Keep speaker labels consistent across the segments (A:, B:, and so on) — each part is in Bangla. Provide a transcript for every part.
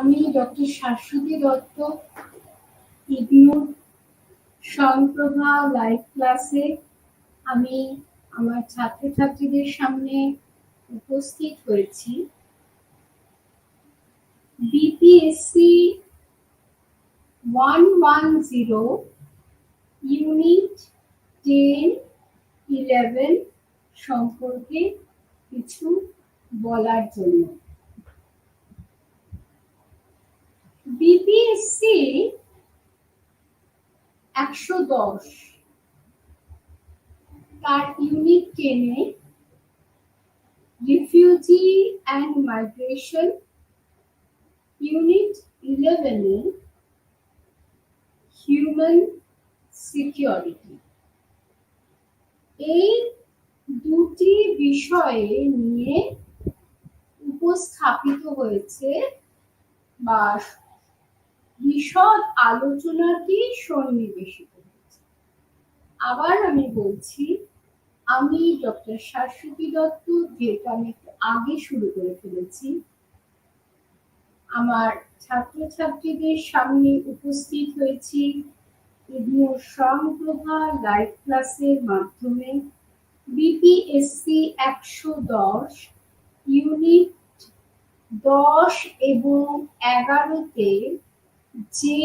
A: আমি ডক্টর শাশ্বতী দত্ত, ইগনোর স্বয়ংপ্রভা লাইভ ক্লাসে আমি আমার ছাত্রছাত্রীদের সামনে উপস্থিত হয়েছি। বিপিএসসি 110 ইউনিট 10-11 সম্পর্কে কিছু বলার জন্য। বিপিএসসি 110 তার ইউনিট 10-এ রিফিউজি অ্যান্ড মাইগ্রেশন, ইউনিট 11-এ হিউম্যান সিকিউরিটি, এই দুটি বিষয়ে নিয়ে উপস্থাপিত হয়েছে বা বিশদ আলোচনাটি সন্নিবেশিত হয়েছে। আবার আমি বলছি, আমি ডক্টর শাশ্বতী দত্ত, যেটা আমি একটু আগে শুরু করে ফেলেছি, আমার ছাত্রছাত্রীদের সামনে উপস্থিত হয়েছি ইগনোর স্বয়ংপ্রভা লাইভ ক্লাসের মাধ্যমে। বিপিএসসি 110 ইউনিট 10 এবং 11-তে যে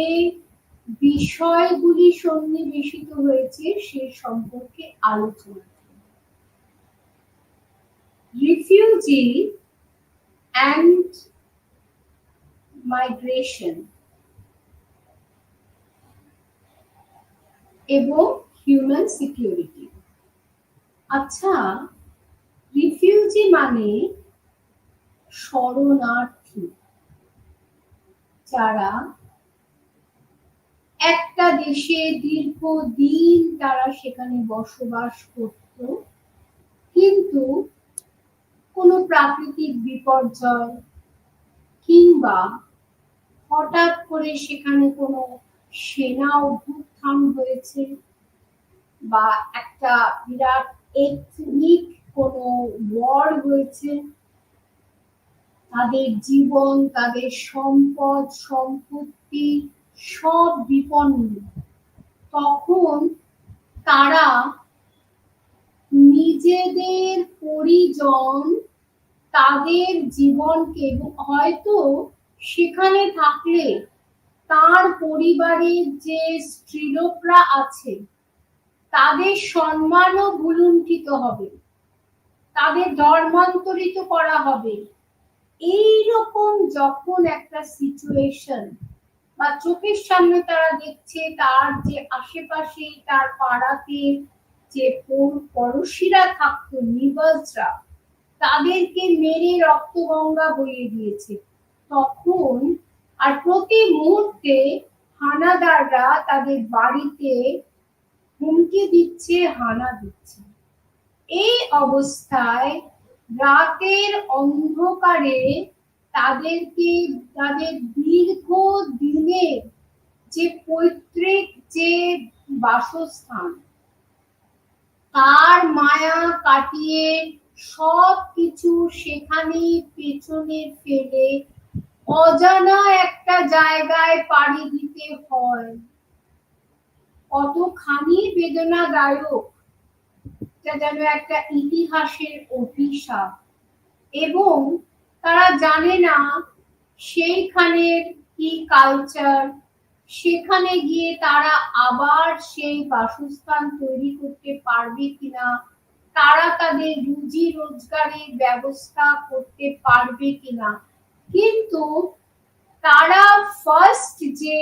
A: বিষয়গুলি সন্নিবেশিত হয়েছে সে সম্পর্কে আলোচনা। রিফিউজি অ্যান্ড মাইগ্রেশন এবং হিউম্যান সিকিউরিটি। আচ্ছা, রিফিউজি মানে শরণার্থী, যারা একটা দেশে দীর্ঘদিন তারা সেখানে বসবাস করত, কিন্তু কোনো প্রাকৃতিক বিপর্যয় কিংবা হঠাৎ করে সেখানে কোনো সেনা অভ্যুত্থান হয়েছে বা একটা বিরাট এথনিক কোনো ওয়ার হয়েছে, তাদের জীবন, তাদের সম্পদ সম্পত্তি সব বিপন্ন, তখন তারা নিজেদের পরিজন, তাদের জীবনকে, হয়তো সেখানে থাকলে তার পরিবারের যে স্ত্রীলোকরা আছে তাদের সম্মানও ভুলুণ্ঠিত হবে, তাদের ধর্মান্তরিত করা হবে। এইরকম যখন একটা সিচুয়েশন বা চোখের সামনে তারা দেখছে, তার যে আশেপাশে তার পাড়াতে যে পড়শিরা থাকতো, নিবাসরা, তাদেরকে মেরে রক্তগঙ্গা বইয়ে দিয়েছে, তখন আর প্রতি মুহূর্তে হানাদাররা তাদের বাড়িতে হুমকি দিচ্ছে, হানা দিচ্ছে। এই অবস্থায় রাতের অন্ধকারে তাদেরকে তাদের দীর্ঘ দিনের যে পৈতৃক যে বাসস্থান, তার মায়া কাটিয়ে সব কিছু সেখানে পেছনে ফেলে অজানা একটা জায়গায় পাড়ি দিতে হয়। কতখানি বেদনাদায়ক, এটা যেন একটা ইতিহাসের অভিশাপ। এবং তারা জানে না সেইখানের কি কালচার, সেখানে গিয়ে তারা আবার সেই বাসস্থান তৈরি করতে পারবে কিনা, তারা তাদের রুজি রোজগারের ব্যবস্থা করতে পারবে কিনা। কিন্তু তারা ফার্স্ট যে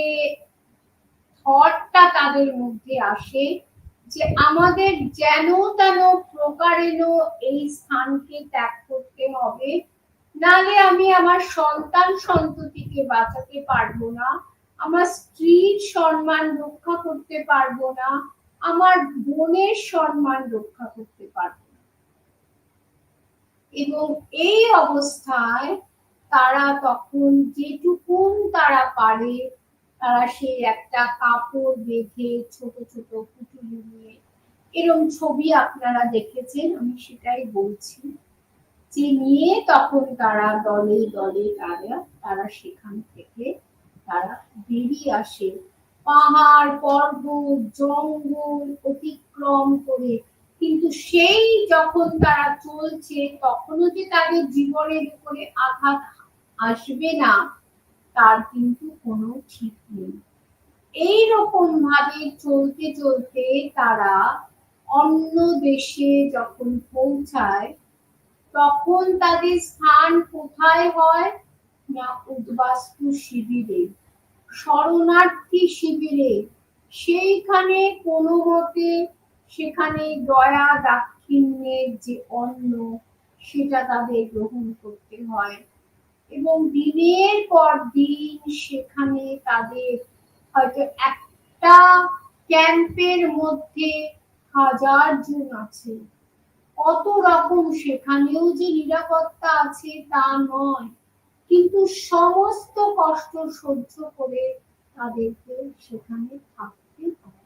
A: থটটা তাদের মধ্যে আসে যে আমাদের যেন তেন প্রকারেণ এই স্থানকে ত্যাগ করতে হবে, নালে আমি আমার সন্তান সন্ততিকে বাঁচাতে পারবো না, আমার স্ত্রীর সম্মান রক্ষা করতে পারবো না, আমার বোনের সম্মান রক্ষা করতে পারবো না। এবং এই অবস্থায় তারা তখন যেটুকুন তারা পারে, তারা সেই একটা কাপড় বেঁধে ছোট ছোট পুতুলি নিয়ে, এরকম ছবি আপনারা দেখেছেন, আমি সেটাই বলছি, যে নিয়ে তখন তারা দলে দলে তারা সেখান থেকে তারা বেরিয়ে আসে পাহাড় পর্বত জঙ্গল অতিক্রম করে। কিন্তু সেই যখন তারা চলছে তখনও যে তাদের জীবনের উপরে আঘাত আসবে না তার কিন্তু কোনো ঠিক নেই। এইরকম ভাবে চলতে চলতে তারা অন্য দেশে যখন পৌঁছায় তখন তাদের স্থান কোথায় হয় না উদ্বাস্তু শিবিরে, শরণার্থী শিবিরে। সেইখানে কোনো মতে সেখানে দয়া দাক্ষিণ্যের যে অন্ন সেটা তাদের গ্রহণ করতে হয় এবং দিনের পর দিন সেখানে তাদের হয়তো একটা ক্যাম্পের মধ্যে 1000 জন আছে। কত রকম সেখানেও যে নিরাপত্তা আছে তা নয়, কিন্তু সমস্ত কষ্ট সহ্য করে তাদেরকে সেখানে থাকতে হয়।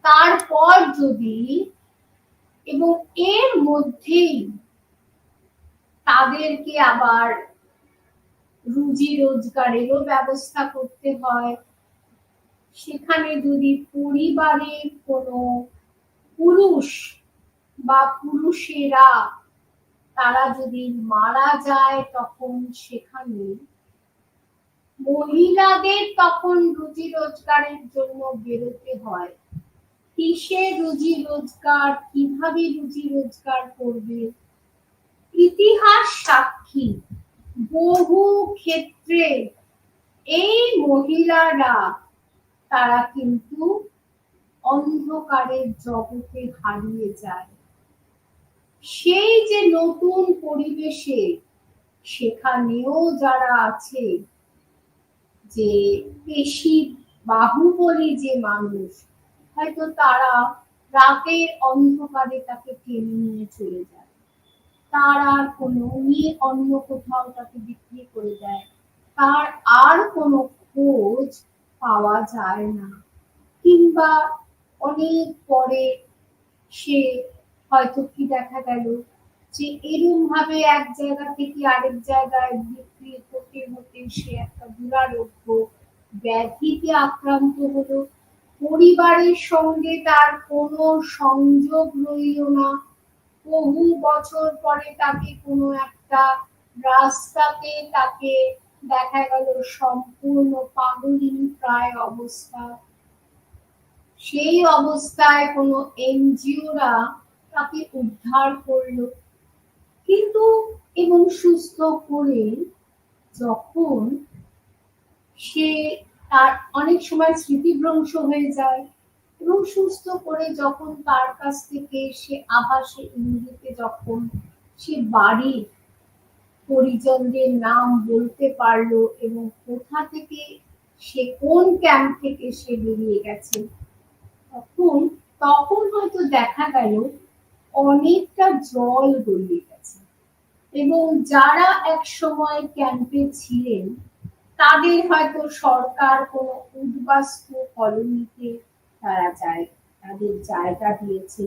A: তারপর যদি এবং এর মধ্যেই তাদেরকে আবার রুজি রোজগারেরও ব্যবস্থা করতে হয়। সেখানে যদি পরিবারের কোনো পুরুষ বা পুরুষেরা তারা যদি মারা যায় তখন সেখানে মহিলাদের তখন রুজি রোজগারের জন্য বেরোতে হয়। কিসের রুজি রোজগার, কিভাবে রুজি রোজগার করবে? ইতিহাস সাক্ষী বহু ক্ষেত্রে এই মহিলারা তারা কিন্তু অন্ধকারের জগতে হারিয়ে যায়। সেই যে নতুন পরিবেশে সেখানেও যারা আছে যে পেশি বাহুবলী যে মানুষ হয়তো তারা রাতের অন্ধকারে তাকে টেনে নিয়ে চলে যায়, তার আর কোনো নিয়ে অন্য কোথাও তাকে বিক্রি করে দেয়, তার আর কোনো খোঁজ পাওয়া যায় না। কিংবা অনেক পরে সে হয়তো কি দেখা গেল যে এরকম ভাবে এক জায়গা থেকে আরেক জায়গায় বিক্রি হতে হতে সে একটা দুরারোগ্য ব্যাধিতে আক্রান্ত হলো। পরিবারের সঙ্গে তার কোনো সংযোগ রইল না। বহু বছর পরে তাকে কোনো একটা রাস্তাতে তাকে দেখা গেল সম্পূর্ণ পাগলিনী প্রায় অবস্থা। সেই অবস্থায় কোনো এনজিওরা তাকে উদ্ধার করলো, কিন্তু এবং সুস্থ করে যখন সে তার অনেক সময় স্মৃতিভ্রংশ হয়ে যায় এবং সুস্থ করে যখন তার কাছ থেকে সে আভাসে ইঙ্গিতে যখন সে বাড়ির পরিজনদের নাম বলতে পারলো এবং কোথা থেকে সে কোন ক্যাম্প থেকে সে বেরিয়ে গেছে, তখন তখন হয়তো দেখা গেল অনেকটা জল গড়িয়ে গেছে এবং যারা এক সময় ক্যাম্পে ছিলেন তাদের হয়তো সরকার কোনো উদ্বাস্তু কলোনিতে তারা তাদের জায়গা দিয়েছে,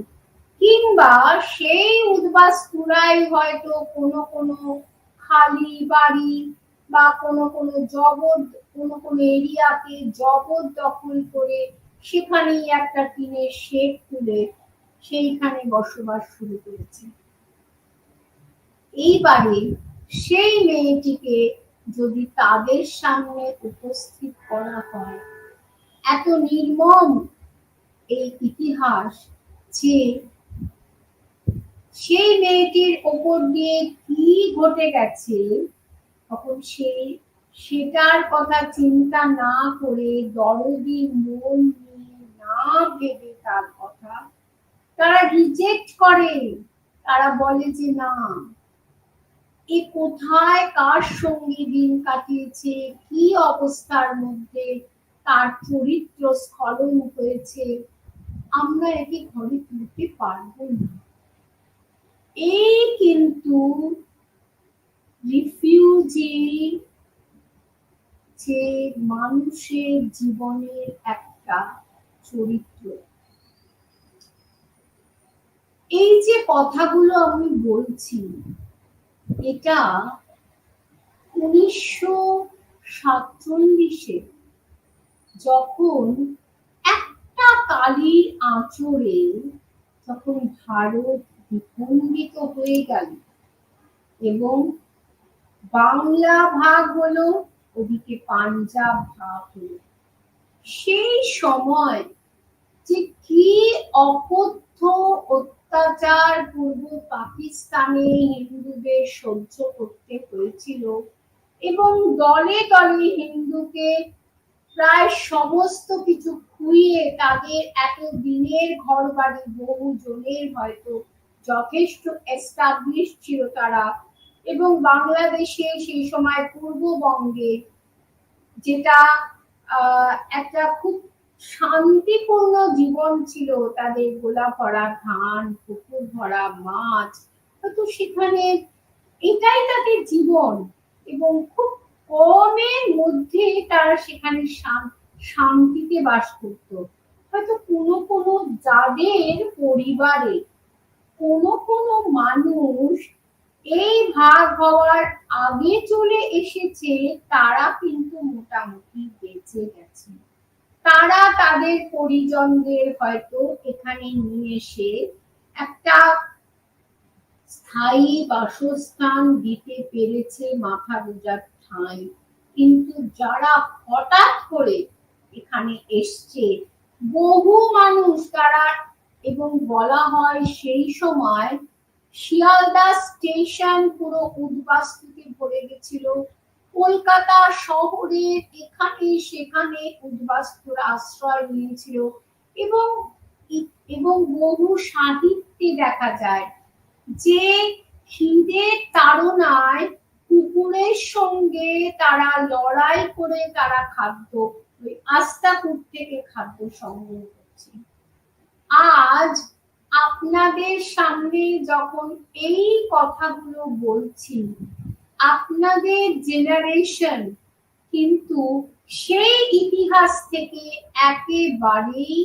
A: কিংবা সেই উদ্বাস্তুরাই হয়তো কোনো কোনো খালি বাড়ি বা কোনো কোনো এরিয়াকে জবরদখল করে সেখানেই একটা টিনের শেড তুলে সেইখানে বসবাস শুরু করেছে। এইবারে সেই মেয়েটিকে যদি তাদের সামনে উপস্থিত করা হয়, এত নির্মম এই ইতিহাস যে সেই মেয়েটির ওপর দিয়ে কি ঘটে গেছে, তখন সেটার কথা চিন্তা না করে দরদি মন নিয়ে না ভেবে তার কথা তারা রিজেক্ট করে। তারা বলে যে না, এ কোথায় কার সঙ্গে দিন কাটিয়েছে, কি অবস্থার মধ্যে তার চরিত্র স্খলন হয়েছে, আমরা একে ঘরে তুলতে পারবো না। এই কিন্তু রিফিউজি যে মানুষের জীবনের একটা চরিত্র। এই যে কথাগুলো আমি বলছি, এটা 1947-এ যখন একটা কালির আঁচড়ে যখন ভারত বিখণ্ডিত হয়ে গেল এবং বাংলা ভাগ হলো, ওদিকে পাঞ্জাব ভাগ হলো, সেই সময় যে কি অকথ্য অত্যাচার পূর্ব পাকিস্তানে হিন্দুদের সহ্য করতে হয়েছিল এবং দলে দলে হিন্দুকে প্রায় সমস্ত কিছু খুইয়ে তাদের এত দিনের ঘর বাড়ি বহু জনের হয়তো যথেষ্ট এস্টাবলিশ ছিল তারা, এবং বাংলাদেশে সেই সময় পূর্ববঙ্গে যেটা একটা খুব শান্তিপূর্ণ জীবন ছিল, তাদের গোলা ভরা ধান, পুকুর ভরা মাছ, হয়তো সেখানে এটাই তাদের জীবন এবং খুব কমের মধ্যে তারা সেখানে শান্তিতে বাস করত। হয়তো কোনো কোনো যাদের পরিবারে কোনো কোনো মানুষ এই ভাগ হওয়ার আগে চলে এসেছে, তারা কিন্তু মোটামুটি বেঁচে গেছে। তারা তাদের পরিজনদের হয়তো এখানে নিয়ে এসে একটা স্থায়ী বাসস্থান দিতে পেরেছে, মাথা গোঁজার ঠাঁই। কিন্তু যারা হঠাৎ করে এখানে এসছে, বহু মানুষ তারা, এবং বলা হয় সেই সময় শিয়ালদা স্টেশন পুরো উদ্বাস্তুতে ভরে গেছিল। কলকাতা শহরের এখানে সেখানে উদ্বাস্তুরা আশ্রয় নিয়েছিল এবং এবং বহু সাহিত্যে দেখা যায় যে খিদের তাড়নায় কুকুরের সঙ্গে তারা লড়াই করে তারা খাদ্য, ওই আস্তাকুট থেকে খাদ্য সংগ্রহ করছে। আজ আপনাদের সামনে যখন এই কথাগুলো বলছি, আপনাদের জেনারেশন কিন্তু সেই ইতিহাস থেকে একেবারেই,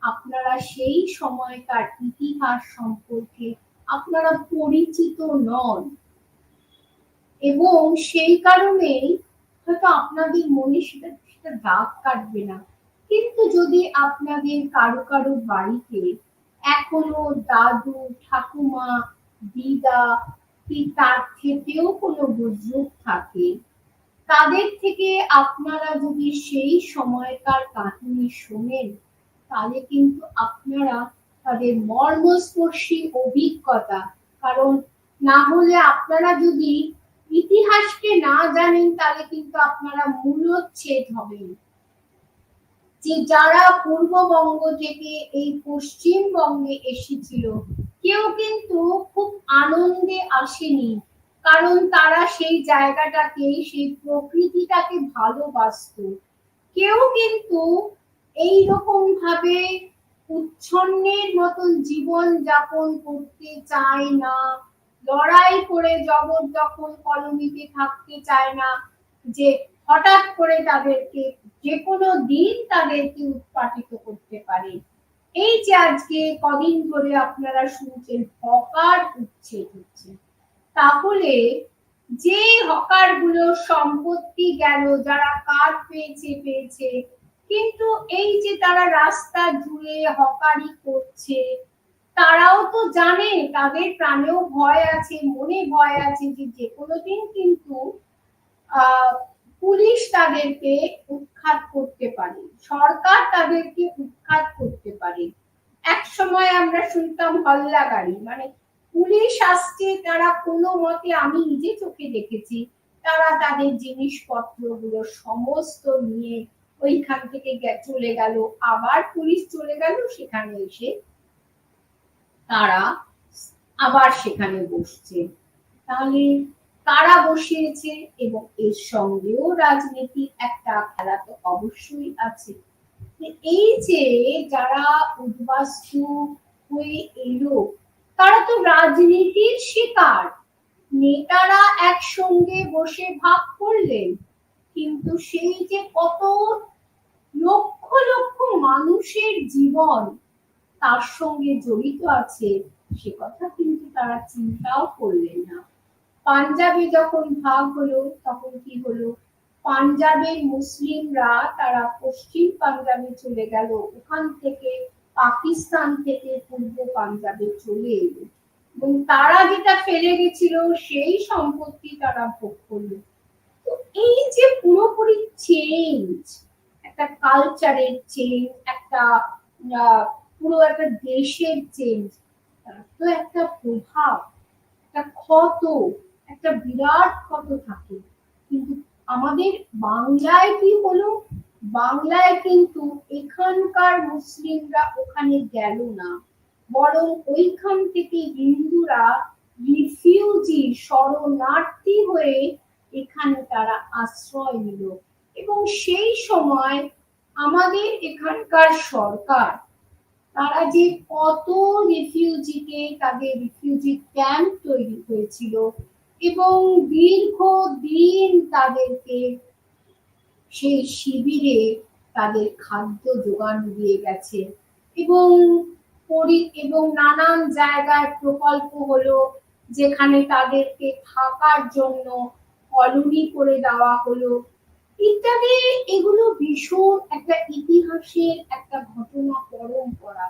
A: আপনারা সেই সময়কার ইতিহাস সম্পর্কে আপনারা পরিচিত নন এবং সেই কারণেই হয়তো আপনাদের মনে সেটা সেটা দাগ কাটবে না। কিন্তু যদি আপনাদের কারো কারো বাড়িতে এখনো দাদু, ঠাকুমা, দিদা কি তার থেকেও কোনো বুজুর্গ থাকে, তাদের থেকে আপনারা যদি সেই সময়কার কাহিনী শোনেন, তাহলে কিন্তু আপনারা তাদের মর্মস্পর্শী অভিজ্ঞতা, কারণ না হলে আপনারা যদি ইতিহাসকে না জানেন তাহলে কিন্তু আপনারা মূলচ্ছেদ হবেন। যে যারা পূর্ববঙ্গ থেকে এই পশ্চিমবঙ্গে এসেছিল, কেউ কিন্তু খুব আনন্দে আসেনি, কারণ তারা সেই জায়গাটাকে, সেই প্রকৃতিটাকে ভালোবাসতো। কেউ কিন্তু এইরকম ভাবে উচ্ছন্নের মতন জীবন যাপন করতে চায় না, লড়াই করে জবরদখল কলোনিতে থাকতে চায় না, যে হঠাৎ করে তাদেরকে যে কোনো দিন তাদেরকে উৎপাটিত করতে পারে। এই যে আজকে কদিন ধরে আপনারা শুনছেন হকার উচ্ছেদ হচ্ছে, তাহলে যে হকার গুলোর সম্পত্তি গেল, যারা কাজ পেয়েছে পেয়েছে, কিন্তু এই যে তারা রাস্তা জুড়ে হকারি করছে, তারাও তো জানে তাদের প্রাণেও ভয় আছে, মনে ভয় আছে যে কোনো দিন কিন্তু পুলিশ তাদেরকে উৎখাত করতে পারে, সরকার তাদেরকে উৎখাত করতে পারে। এক সময় আমরা শুনতাম হল্লা গাড়ি, মানে পুলিশ আসছে, তারা কোনো মতে, আমি নিজে চোখে দেখেছি, তারা তাদের জিনিসপত্র গুলো সমস্ত নিয়ে ওইখান থেকে চলে গেল, আবার পুলিশ চলে গেল, সেখানে এসে তারা আবার সেখানে বসছে। তাহলে কারা বসিয়েছে, এবং এর সঙ্গেও রাজনীতির একটা খেলা তো অবশ্যই আছে। এই যে যারা উদ্বাস্তু হয়ে এলো, তারা তো রাজনীতির শিকার। নেতারা একসঙ্গে বসে ভাগ করলেন, কিন্তু সেই যে কত লক্ষ লক্ষ মানুষের জীবন তার সঙ্গে জড়িত আছে, সে কথা কিন্তু তারা চিন্তাও করলেন না। পাঞ্জাবে যখন ভাগ হলো তখন কি হলো, পাঞ্জাবের মুসলিমরা তারা পশ্চিম পাঞ্জাবে চলে গেল, ওখান থেকে পাকিস্তান থেকে পূর্ব পাঞ্জাবে চলে এলো এবং তারা যেটা ফেলে গেছিল সেই সম্পত্তি তারা ভোগ করলো। তো এই যে পুরোপুরি চেঞ্জ, একটা কালচারের চেঞ্জ, একটা পুরো একটা দেশের চেঞ্জ, তার তো একটা প্রভাব, একটা ক্ষত, একটা বিরাট ক্ষত থাকে। কিন্তু আমাদের বাংলায় কি হলো, বাংলায় কিন্তু এখানকার মুসলিমরা ওখানে গেল না, বরং ওইখান থেকে হিন্দুরা রিফিউজি শরণার্থী হয়ে এখানে তারা আশ্রয় নিল। এবং সেই সময় আমাদের এখানকার সরকার তারা যে কত রিফিউজিকে, তাদের রিফিউজি ক্যাম্প তৈরি হয়েছিল এবং দীর্ঘদিন তাদেরকে সেই শিবিরে তাদের খাদ্য যোগান দিয়ে গেছে এবং এবং নানান জায়গায় প্রকল্প হলো যেখানে তাদেরকে থাকার জন্য কলোনি করে দেওয়া হলো ইত্যাদি। এগুলো ভীষণ একটা ইতিহাসের একটা ঘটনা পরম্পরা।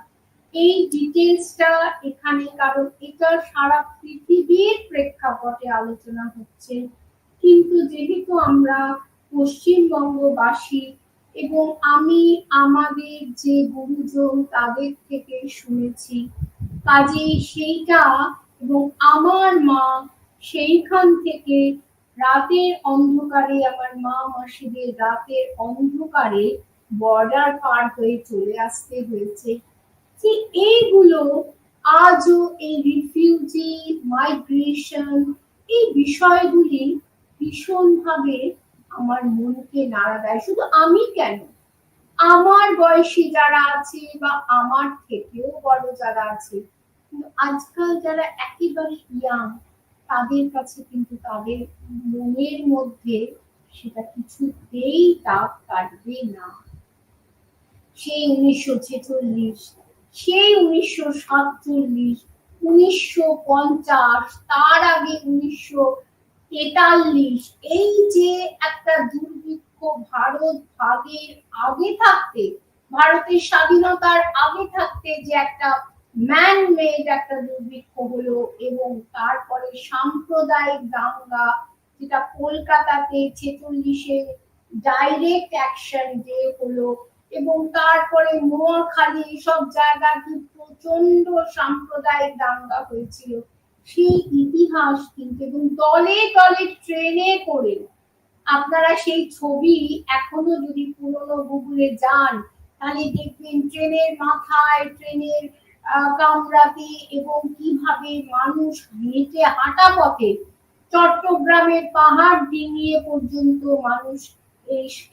A: এই ডিটেলসটা এখানে, কারণ এটা সারা পৃথিবীর প্রেক্ষাপটে আলোচনা হচ্ছে, কিন্তু যেহেতু আমরা পশ্চিমবঙ্গবাসী এবং আমি আমাদের যে গুরুজন তাদের থেকে শুনেছি, কাজেই সেইটা, এবং আমার মা সেইখান থেকে রাতের অন্ধকারে, আমার মা মাসিদের রাতের অন্ধকারে বর্ডার পার হয়ে চলে আসতে হয়েছে, যে এইগুলো আজও এই রিফিউজি মাইগ্রেশন এই বিষয়গুলি ভীষণভাবে আমার মনকে নাড়া দেয়। শুধু আমি কেন, আমার বয়সী যারা আছে বা আমার থেকেও বড় যারা আছে, কিন্তু আজকাল যারা একেবারে ইয়াং, তাদের কাছে কিন্তু তাদের মনের মধ্যে সেটা কিছুতেই দাগ কাটবে না। সেই 1946, সেই 1947, 1950, তার আগে 1943, এই যে একটা দুর্ভিক্ষ ভারত ভাগের আগে থাকতে, ভারতের স্বাধীনতার আগে থাকতে যে একটা ম্যান মেড একটা দুর্ভিক্ষ হলো, এবং তারপরে সাম্প্রদায়িক দাঙ্গা যেটা কলকাতাতে 46-এ ডাইরেক্ট অ্যাকশন যে হলো, এবং তারপরে নোয়াখালী সব জায়গায় প্রচন্ড সাম্প্রদায়িক দাঙ্গা হয়েছিল, সেই ইতিহাস কিন্তু, এবং দলে দলে ট্রেনে করে, আপনারা সেই ছবি এখনো যদি পুরনো গুগলে যান তাহলে দেখবেন ট্রেনের মাথায়, ট্রেনের কামরাতে, এবং কিভাবে মানুষ হেঁটে হাঁটা পথে চট্টগ্রামের পাহাড় ডিঙিয়ে পর্যন্ত মানুষ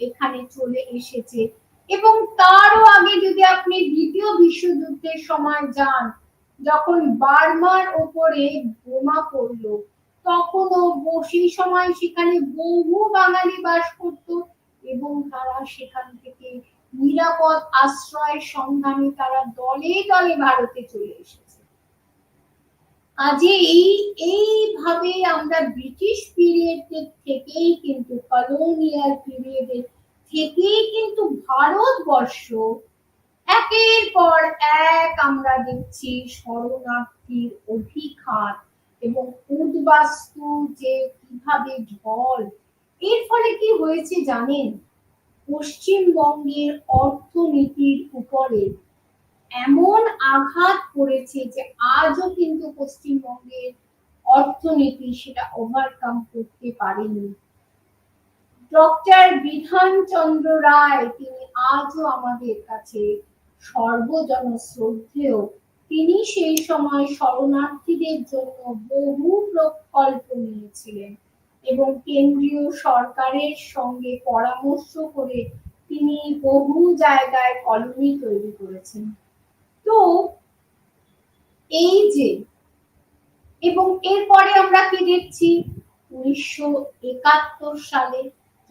A: এখানে চলে এসেছে। এবং তারও আগে যদি আপনি দ্বিতীয় বিশ্বযুদ্ধের সময় যান, যখন বার্মার ওপরে বোমা পড়লো, তখনও সেই সময় সেখানে বহু বাঙালি বাস করত এবং তারা সেখান থেকে নিরাপদ আশ্রয়ের সন্ধানে তারা দলে দলে ভারতে চলে এসেছে। কাজেই এইভাবে আমরা ব্রিটিশ পিরিয়ডের থেকেই কিন্তু, কলোনিয়াল পিরিয়ডের থেকেই কিন্তু ভারতবর্ষ একের পর এক আমরা দেখছি শরণার্থীর অভিঘাত এবং উদ্বাস্তু যে কিভাবে ঢল। এর ফলে কি হয়েছে জানেন, পশ্চিমবঙ্গের অর্থনীতির উপরে এমন আঘাত পড়েছে যে আজও কিন্তু পশ্চিমবঙ্গের অর্থনীতি সেটা ওভারকাম করতে পারেনি। ডক্টর বিধানচন্দ্র রায়, তিনি আজও আমাদের কাছে সর্বজন শ্রদ্ধেয়। তিনি সেই সময় শরণার্থীদের জন্য বহু প্রকল্প নিয়েছিলেন এবং কেন্দ্রীয় সরকারের সঙ্গে পরামর্শ করে তিনি বহু জায়গায় কলোনি তৈরি করেছেন। তো এই যে, এবং এরপরে আমরা কি দেখছি, 1971 সালে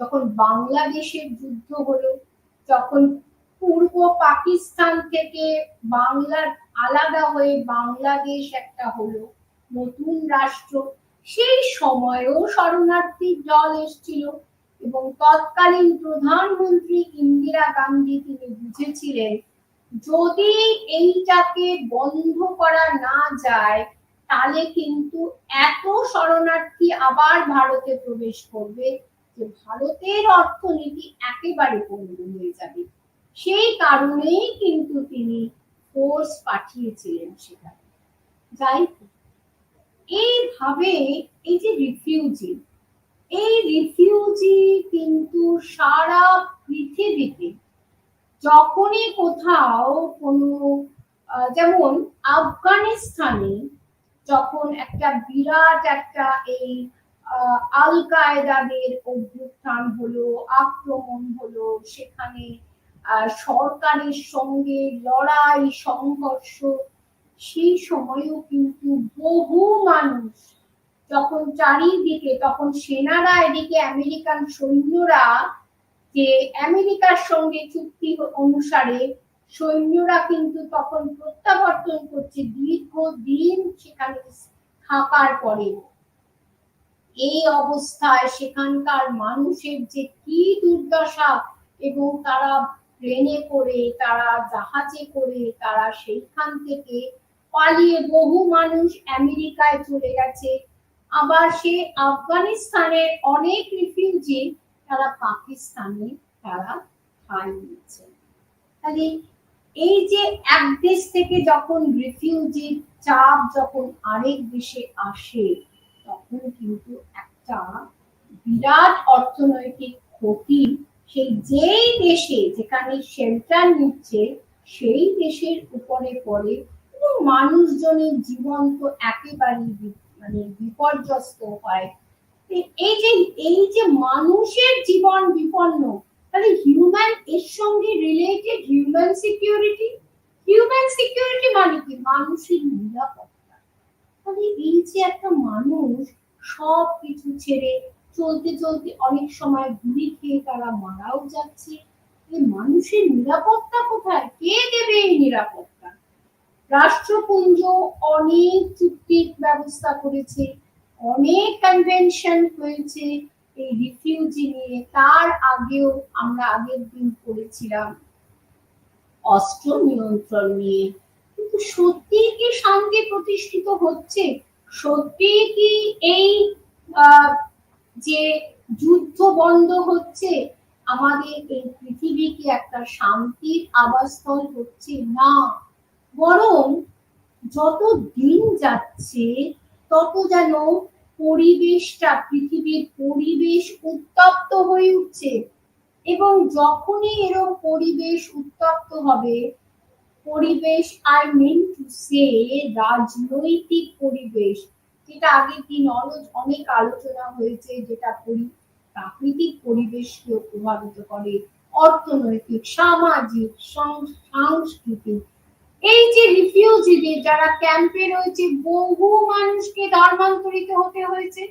A: যখন বাংলাদেশের যুদ্ধ হলো, যখন পূর্ব পাকিস্তান থেকে বাংলার আলাদা হয়ে বাংলাদেশ একটা হলো নতুন রাষ্ট্র, সেই সময়েও শরণার্থীর দল এসেছিল এবং তৎকালীন প্রধানমন্ত্রী ইন্দিরা গান্ধী তিনি বুঝেছিলেন যদি এইটাকে বন্ধ করা না যায় তাহলে কিন্তু এত শরণার্থী আবার ভারতে প্রবেশ করবে যে ভারতের অর্থনীতি একেবারে পঙ্গু হয়ে যাবে। সেই কারণেই কিন্তু তিনি ফোর্স পাঠিয়েছিলেন সেখানে। যাই এইভাবে এই যে রিফিউজি কিন্তু সারা পৃথিবীতে যখনই কোথাও কোনো যেমন আফগানিস্তানে যখন একটা বিরাট একটা এই আল কায়েদাদের অভ্যুত্থান হলো, আক্রমণ হলো, সেখানে সরকারের সঙ্গে লড়াই সংঘর্ষ, সেই সময়ও কিন্তু বহু মানুষ যখন চারিদিকে, তখন সেনারা এদিকে আমেরিকান সৈন্যরা যে আমেরিকার সঙ্গে চুক্তি অনুসারে সৈন্যরা কিন্তু তখন প্রত্যাবর্তন করছে দীর্ঘদিন সেখানে থাকার পরে। এই অবস্থায় সেখানকার মানুষের যে কি দুর্দশা, এবং তারা ট্রেনে করে, তারা জাহাজে করে, তারা সেইখান থেকে পালিয়ে বহু মানুষ আমেরিকায় চলে গেছে। আবার সে আফগানিস্তানের অনেক রিফিউজি তারা পাকিস্তানে তারা ঠাঁই নিয়েছে। তাহলে এই যে এক দেশ থেকে যখন রিফিউজির চাপ যখন আরেক দেশে আসে তখন কিন্তু একটা বিরাট অর্থনৈতিক ক্ষতি সেই যেই দেশে যেখানে শেল্টার নিচ্ছে সেই দেশের উপরে পড়ে এবং মানুষজনের জীবন তো একেবারেই মানে বিপর্যস্ত হয়। এই যে মানুষের জীবন বিপন্ন, তাহলে হিউম্যান এর সঙ্গে রিলেটেড হিউম্যান সিকিউরিটি মানে কি? মানুষের নিরাপত্তা। তাহলে এই যে একটা মানুষ সব কিছু ছেড়ে চলতে চলতে অনেক সময় গুলি খেয়ে তারা মারাও যাচ্ছে, এই মানুষের নিরাপত্তা কোথায়? কে দেবে এই নিরাপত্তা? রাষ্ট্রপুঞ্জ অনেক চুক্তির ব্যবস্থা করেছে, অনেক কনভেনশন হয়েছে এই রিফিউজি নিয়ে। তার আগেও আমরা আগের দিন পড়েছিলাম অস্ত্র নিয়ন্ত্রণ নিয়ে। কিন্তু সত্যি কি শান্তি প্রতিষ্ঠিত হচ্ছে? সত্যি কি এই যে যুদ্ধ বন্ধ হচ্ছে? আমাদের এই পৃথিবী কি একটা শান্তির আবাসস্থল হচ্ছে? না, বরং যত দিন যাচ্ছে তত যেন পরিবেশটা, পৃথিবীর পরিবেশ উত্তপ্ত হয়ে উঠছে। এবং যখনই এরকম পরিবেশ উত্তপ্ত হবে, পরিবেশ আই মিন টু সে রাজনৈতিক পরিবেশ, যেটা আগের দিন অনেক আলোচনা হয়েছে, যেটা প্রাকৃতিক পরিবেশকে প্রভাবিত করে, অর্থনৈতিক, সামাজিক, সাংস্কৃতিক। এই যে রিফিউজিদের যারা ক্যাম্পে রয়েছে, বহু মানুষকে ধর্মান্তরিত হতে হয়েছে,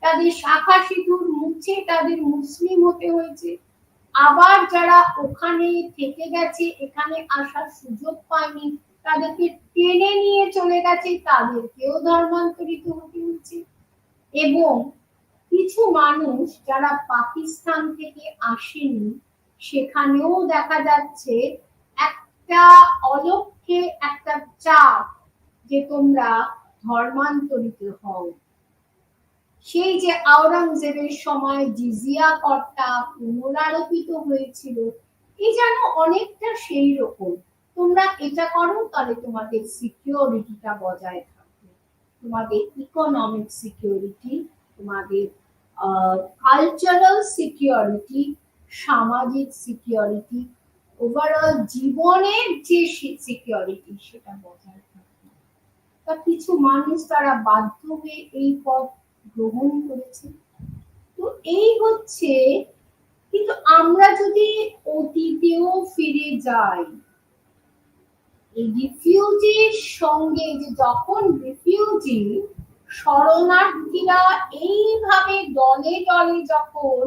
A: তাদের শাখা সিঁদুর মুছে তাদের মুসলিম হতে হয়েছে। আবার যারা ওখানে থেকে গেছে, এখানে আসার সুযোগ পায়নি, তাদেরকে টেনে নিয়ে চলে গেছে, তাদেরকেও ধর্মান্তরিত হতে হয়েছে। এবং কিছু মানুষ যারা পাকিস্তান থেকে আসেনি, সেখানেও দেখা যাচ্ছে একটা অলক্ষ্যে একটা চাপ যে তোমরা ধর্মান্তরিত হও। সেই যে আওরঙ্গজেবের সময় জিজিয়া করটা পুনরারোপিত হয়েছিল, এই যেন অনেকটা সেই রকম, তোমরা এটা করো তাহলে তোমাদের সিকিউরিটিটা বজায় থাকবে, তোমাদের ইকোনমিক সিকিউরিটি, তোমাদের কালচারাল সিকিউরিটি, সামাজিক সিকিউরিটি, ওভারঅল জীবনের যে সিকিউরিটি সেটা বজায় থাকবে। তা কিছু মানুষ তারা বাধ্য হয়ে এই পথ গ্রহণ করেছে। তো এই হচ্ছে, কিন্তু আমরা যদি অতীতেও ফিরে যাই, এই রিফিউজির সঙ্গে, যে যখন রিফিউজি শরণার্থীরা এইভাবে দলে দলে যখন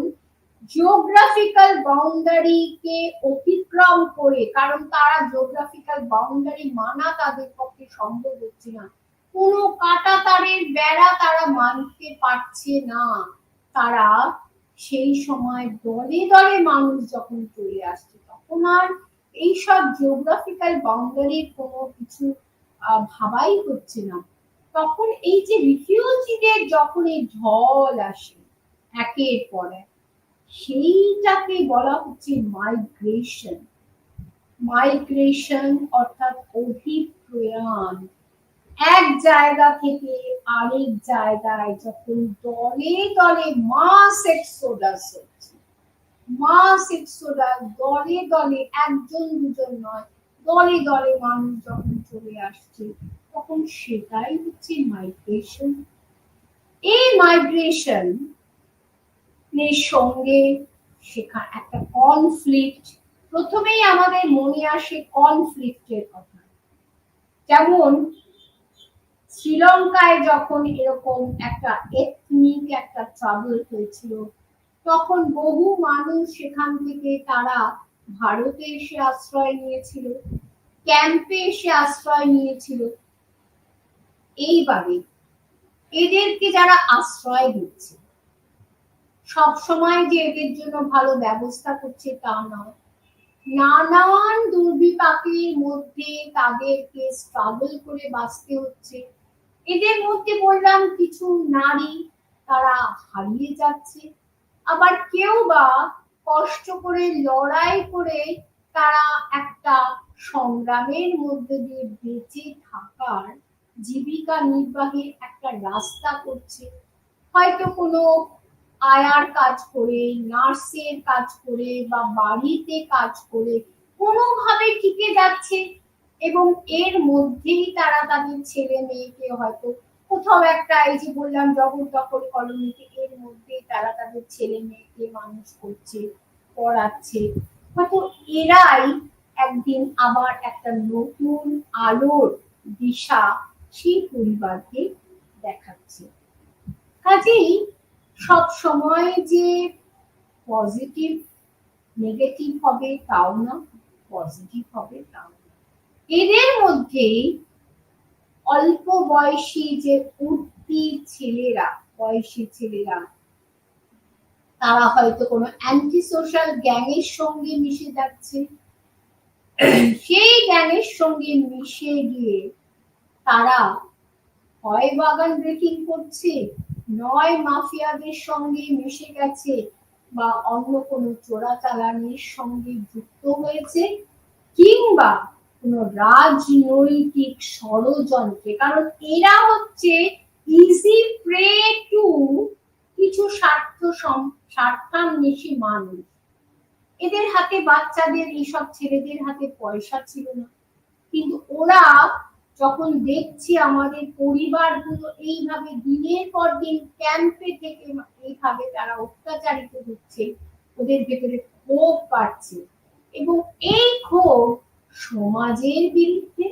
A: জিওগ্রাফিক্যাল বাউন্ডারিকে অতিক্রম করে, কারণ তারা জিওগ্রাফিক্যাল বাউন্ডারি মানা তাদের পক্ষে সম্ভব হচ্ছে না, কোনো কাঁটাতারের বেড়া তারা মানতে পারছে না, তারা সেই সময় দলে দলে মানুষ যখন চলে আসছে তখন আর এইসব জিওগ্রাফিক্যাল বাউন্ডারির কোনো কিছু ভাবাই হচ্ছে না। তখন এই যে রিফিউজিদের যখন এই ঢল আসে একের পর এক, সেইটাকে বলা হচ্ছে মাইগ্রেশন। মাইগ্রেশন অর্থাৎ অভিপ্রয়াণ, এক জায়গা থেকে আরেক জায়গায় যখন দলে দলে মাস এক্সোডাস হচ্ছে, মাস এক্সোডাস, দলে দলে, একজন দুজন নয়, দলে দলে মানুষ যখন চলে আসছে, তখন সেটাই হচ্ছে মাইগ্রেশন। এই মাইগ্রেশন এর সঙ্গে সেখানে একটা কনফ্লিক্ট, প্রথমেই আমাদের মনে আসে কনফ্লিক্টের কথা। যেমন শ্রীলঙ্কায় যখন এরকম একটা এথনিক একটা ট্রাবল হয়েছিল, তখন বহু মানুষ সেখান থেকে তারা ভারতে এসে আশ্রয় নিয়েছিল, ক্যাম্পে এসে আশ্রয় নিয়েছিল। এইভাবে এদেরকে যারা আশ্রয় দিচ্ছে সব সময় যে এদের জন্য ভালো ব্যবস্থা করছে তা নয়, নানান দুর্বিপাকের মধ্যে তাদেরকে স্ট্রাগল করে বাঁচতে হচ্ছে। এদের মধ্যে বললাম কিছু নারী তারা হারিয়ে যাচ্ছে, আবার কেউ বা কষ্ট করে লড়াই করে তারা একটা সংগ্রামের মধ্যে দিয়ে বেঁচে থাকার, জীবিকা নির্বাহের একটা রাস্তা করছে। হয়তো কোনো আয়ার কাজ করে, নার্সের কাজ করে বা বাড়িতে কাজ করে কোনোভাবে টিকে যাচ্ছে, এবং এর মধ্যেই তারা তাদের ছেলে মেয়েকে হয়তো কোথাও একটা, এই যে বললাম জবরদখল কলোনিতে, এর মধ্যেই তারা তাদের ছেলে মেয়েকে মানুষ করছে, পড়াচ্ছে। হয়তো এরাই একদিন আবার একটা নতুন আলোর দিশা সেই পরিবারকে দেখাচ্ছে। কাজেই সব সময় যে পজিটিভ নেগেটিভ হবে তাও না, পজিটিভ হবে তাও না। এদের মধ্যেই অল্প বয়সী যে উঠতি ছেলেরা, বয়সী ছেলেরা, তারা হয়তো কোনো অ্যান্টি সোশ্যাল গ্যাংয়ের সঙ্গে মিশে যাচ্ছে, সেই গ্যাংয়ের সঙ্গে মিশে গিয়ে তারা হয় বাগান ব্রেকিং করছে, নয় মাফিয়াদের সঙ্গে মিশে গেছে, বা অন্য কোনো চোরাচালানির সঙ্গে যুক্ত হয়েছে, কিংবা কোনো রাজনৈতিক ষড়যন্ত্রে, কারণ এরা হচ্ছে ইজি প্রে টু কিছু স্বার্থান্বেষী মানুষ। এদের হাতে, বাচ্চাদের, এইসব ছেলেদের হাতে পয়সা ছিল না, কিন্তু ওরা যখন দেখছি আমাদের পরিবারগুলো এইভাবে দিনের পর দিন ক্যাম্পে থেকে এইভাবে তারা অত্যাচারিত হচ্ছে, ওদের ভেতরে ক্ষোভ বাড়ছে, এবং এই ক্ষোভ সমাজের বিরুদ্ধে,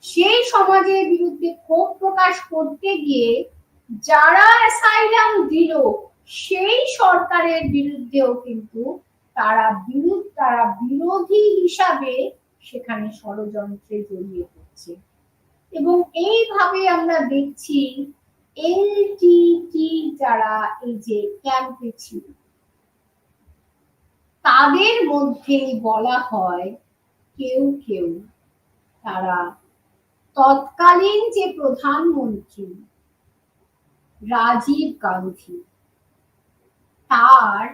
A: সেই সমাজের বিরুদ্ধে ক্ষোভ প্রকাশ করতে গিয়ে যারা অ্যাসাইলাম দিল সেই সরকারের বিরুদ্ধেও কিন্তু তারা বিরোধী হিসাবে সেখানে ষড়যন্ত্রে জড়িয়ে পড়ছে। এবং এইভাবে আমরা দেখছি এলটিটি যারা এই যে ক্যাম্পে ছিল তাদের মধ্যে বলা হয় কেউ কেউ তারা তৎকালীন যে প্রধানমন্ত্রী রাজীব গান্ধী তার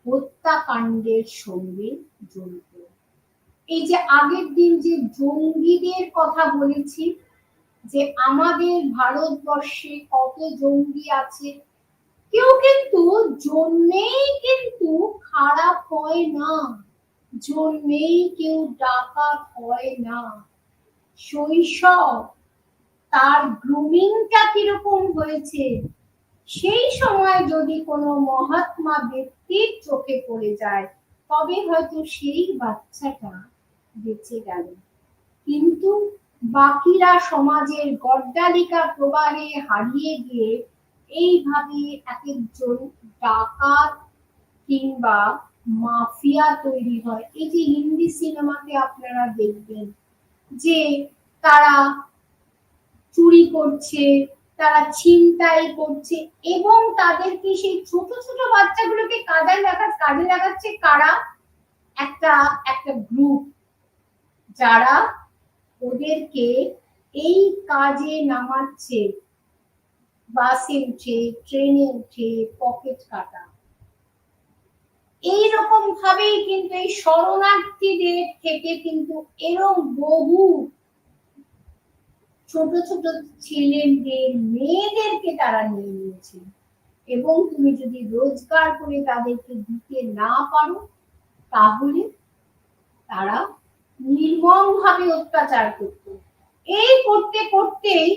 A: হত্যাকাণ্ডের সঙ্গে জড়িত। এই যে আগের দিন যে জঙ্গিদের কথা বলেছি, যে আমাদের ভারতবর্ষে কত জঙ্গি আছে, কেউ কিন্তু জন্মেই কিন্তু খারাপ হয় না, জন্মেই কেউ ডাকাত হয় না। শৈশব, তার গ্রুমিংটা কিরকম হয়েছে, সেই সময় যদি কোনো মহাত্মা ব্যক্তির চোখে পড়ে যায় তবে হয়তো সেই বাচ্চাটা বেঁচে গেল। কিন্তু বাকিরা সমাজের গড্ডালিকা প্রবাহে হারিয়ে গিয়ে এইভাবে এক একজন ডাকাত কিংবা মাফিয়া তৈরি হয়। এই যে হিন্দি সিনেমাতে আপনারা দেখবেন যে তারা চুরি করছে, তারা ছিনতাই করছে, এবং তাদেরকে সেই ছোট ছোট বাচ্চাগুলোকে কাজে লাগাচ্ছে কারা? একটা একটা গ্রুপ, যারা ওদেরকে এই কাজে নামাচ্ছে, বাসে উঠে, ট্রেনে উঠে, পকেট কাটা। এইরকম ভাবেই কিন্তু এই শরণার্থীদের থেকে কিন্তু এরকম বহু ছোট ছোট ছেলেদের, মেয়েদেরকে তারা নিয়ে নিয়েছে। এবং তুমি যদি রোজগার করে তাদেরকে দিতে না পারো, তাহলে তারা নির্মমভাবে অত্যাচার করত। এই করতে করতেই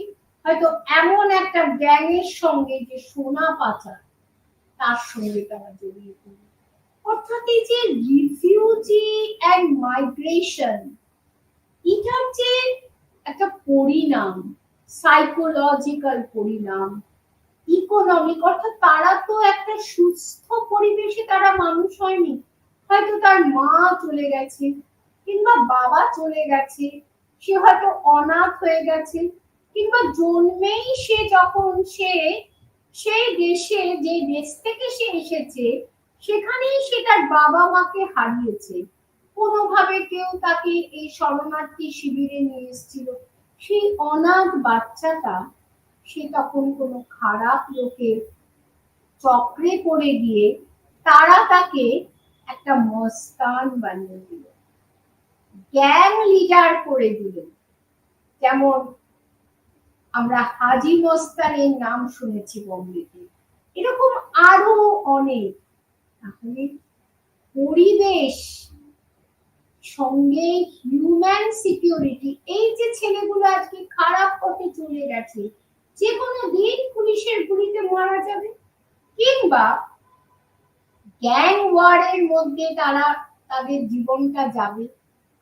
A: হয়তো এমন একটা গ্যাংয়ের সঙ্গে, যে সোনা পাচার, তার সঙ্গে তারা জড়িয়ে পড়ে। অর্থাৎ এই যে রিফিউজি অ্যান্ড মাইগ্রেশন, এটার যে একটা পরিণাম, সাইকোলজিক্যাল পরিণাম, ইকোনমিক, অর্থাৎ তারা তো একটা সুস্থ পরিবেশে তারা মানুষ হয়নি। হয়তো তার মা চলে গেছে, কিংবা বাবা চলে গেছে, সে হয়তো অনাথ হয়ে গেছে, কিংবা জন্মেই সে যখন সেই দেশে, যে দেশ থেকে সে এসেছে, সেখানেই সে তার বাবা মাকে হারিয়েছে। কোনোভাবে কেউ তাকে এই শরণার্থী শিবিরে নিয়ে এসেছিল। সেই অনাথ বাচ্চাটা, সে তখন কোনো খারাপ লোকের চক্রে পড়ে গিয়ে তারা তাকে একটা মস্তান বানিয়ে দিল, গ্যাং লিডার করে দিল। যেমন আমরা হাজি মস্তানের নাম শুনেছি বম্বেতে, এরকম আরো অনেক। তাহলে পরিবেশ সঙ্গে হিউম্যান সিকিউরিটি, এই যে ছেলেগুলো আজকে খারাপ পথে চলে গেছে, যে কোনো দিন পুলিশের গুলিতে মারা যাবে, কিংবা গ্যাং ওয়ারের মধ্যে তারা তাদের জীবনটা যাবে।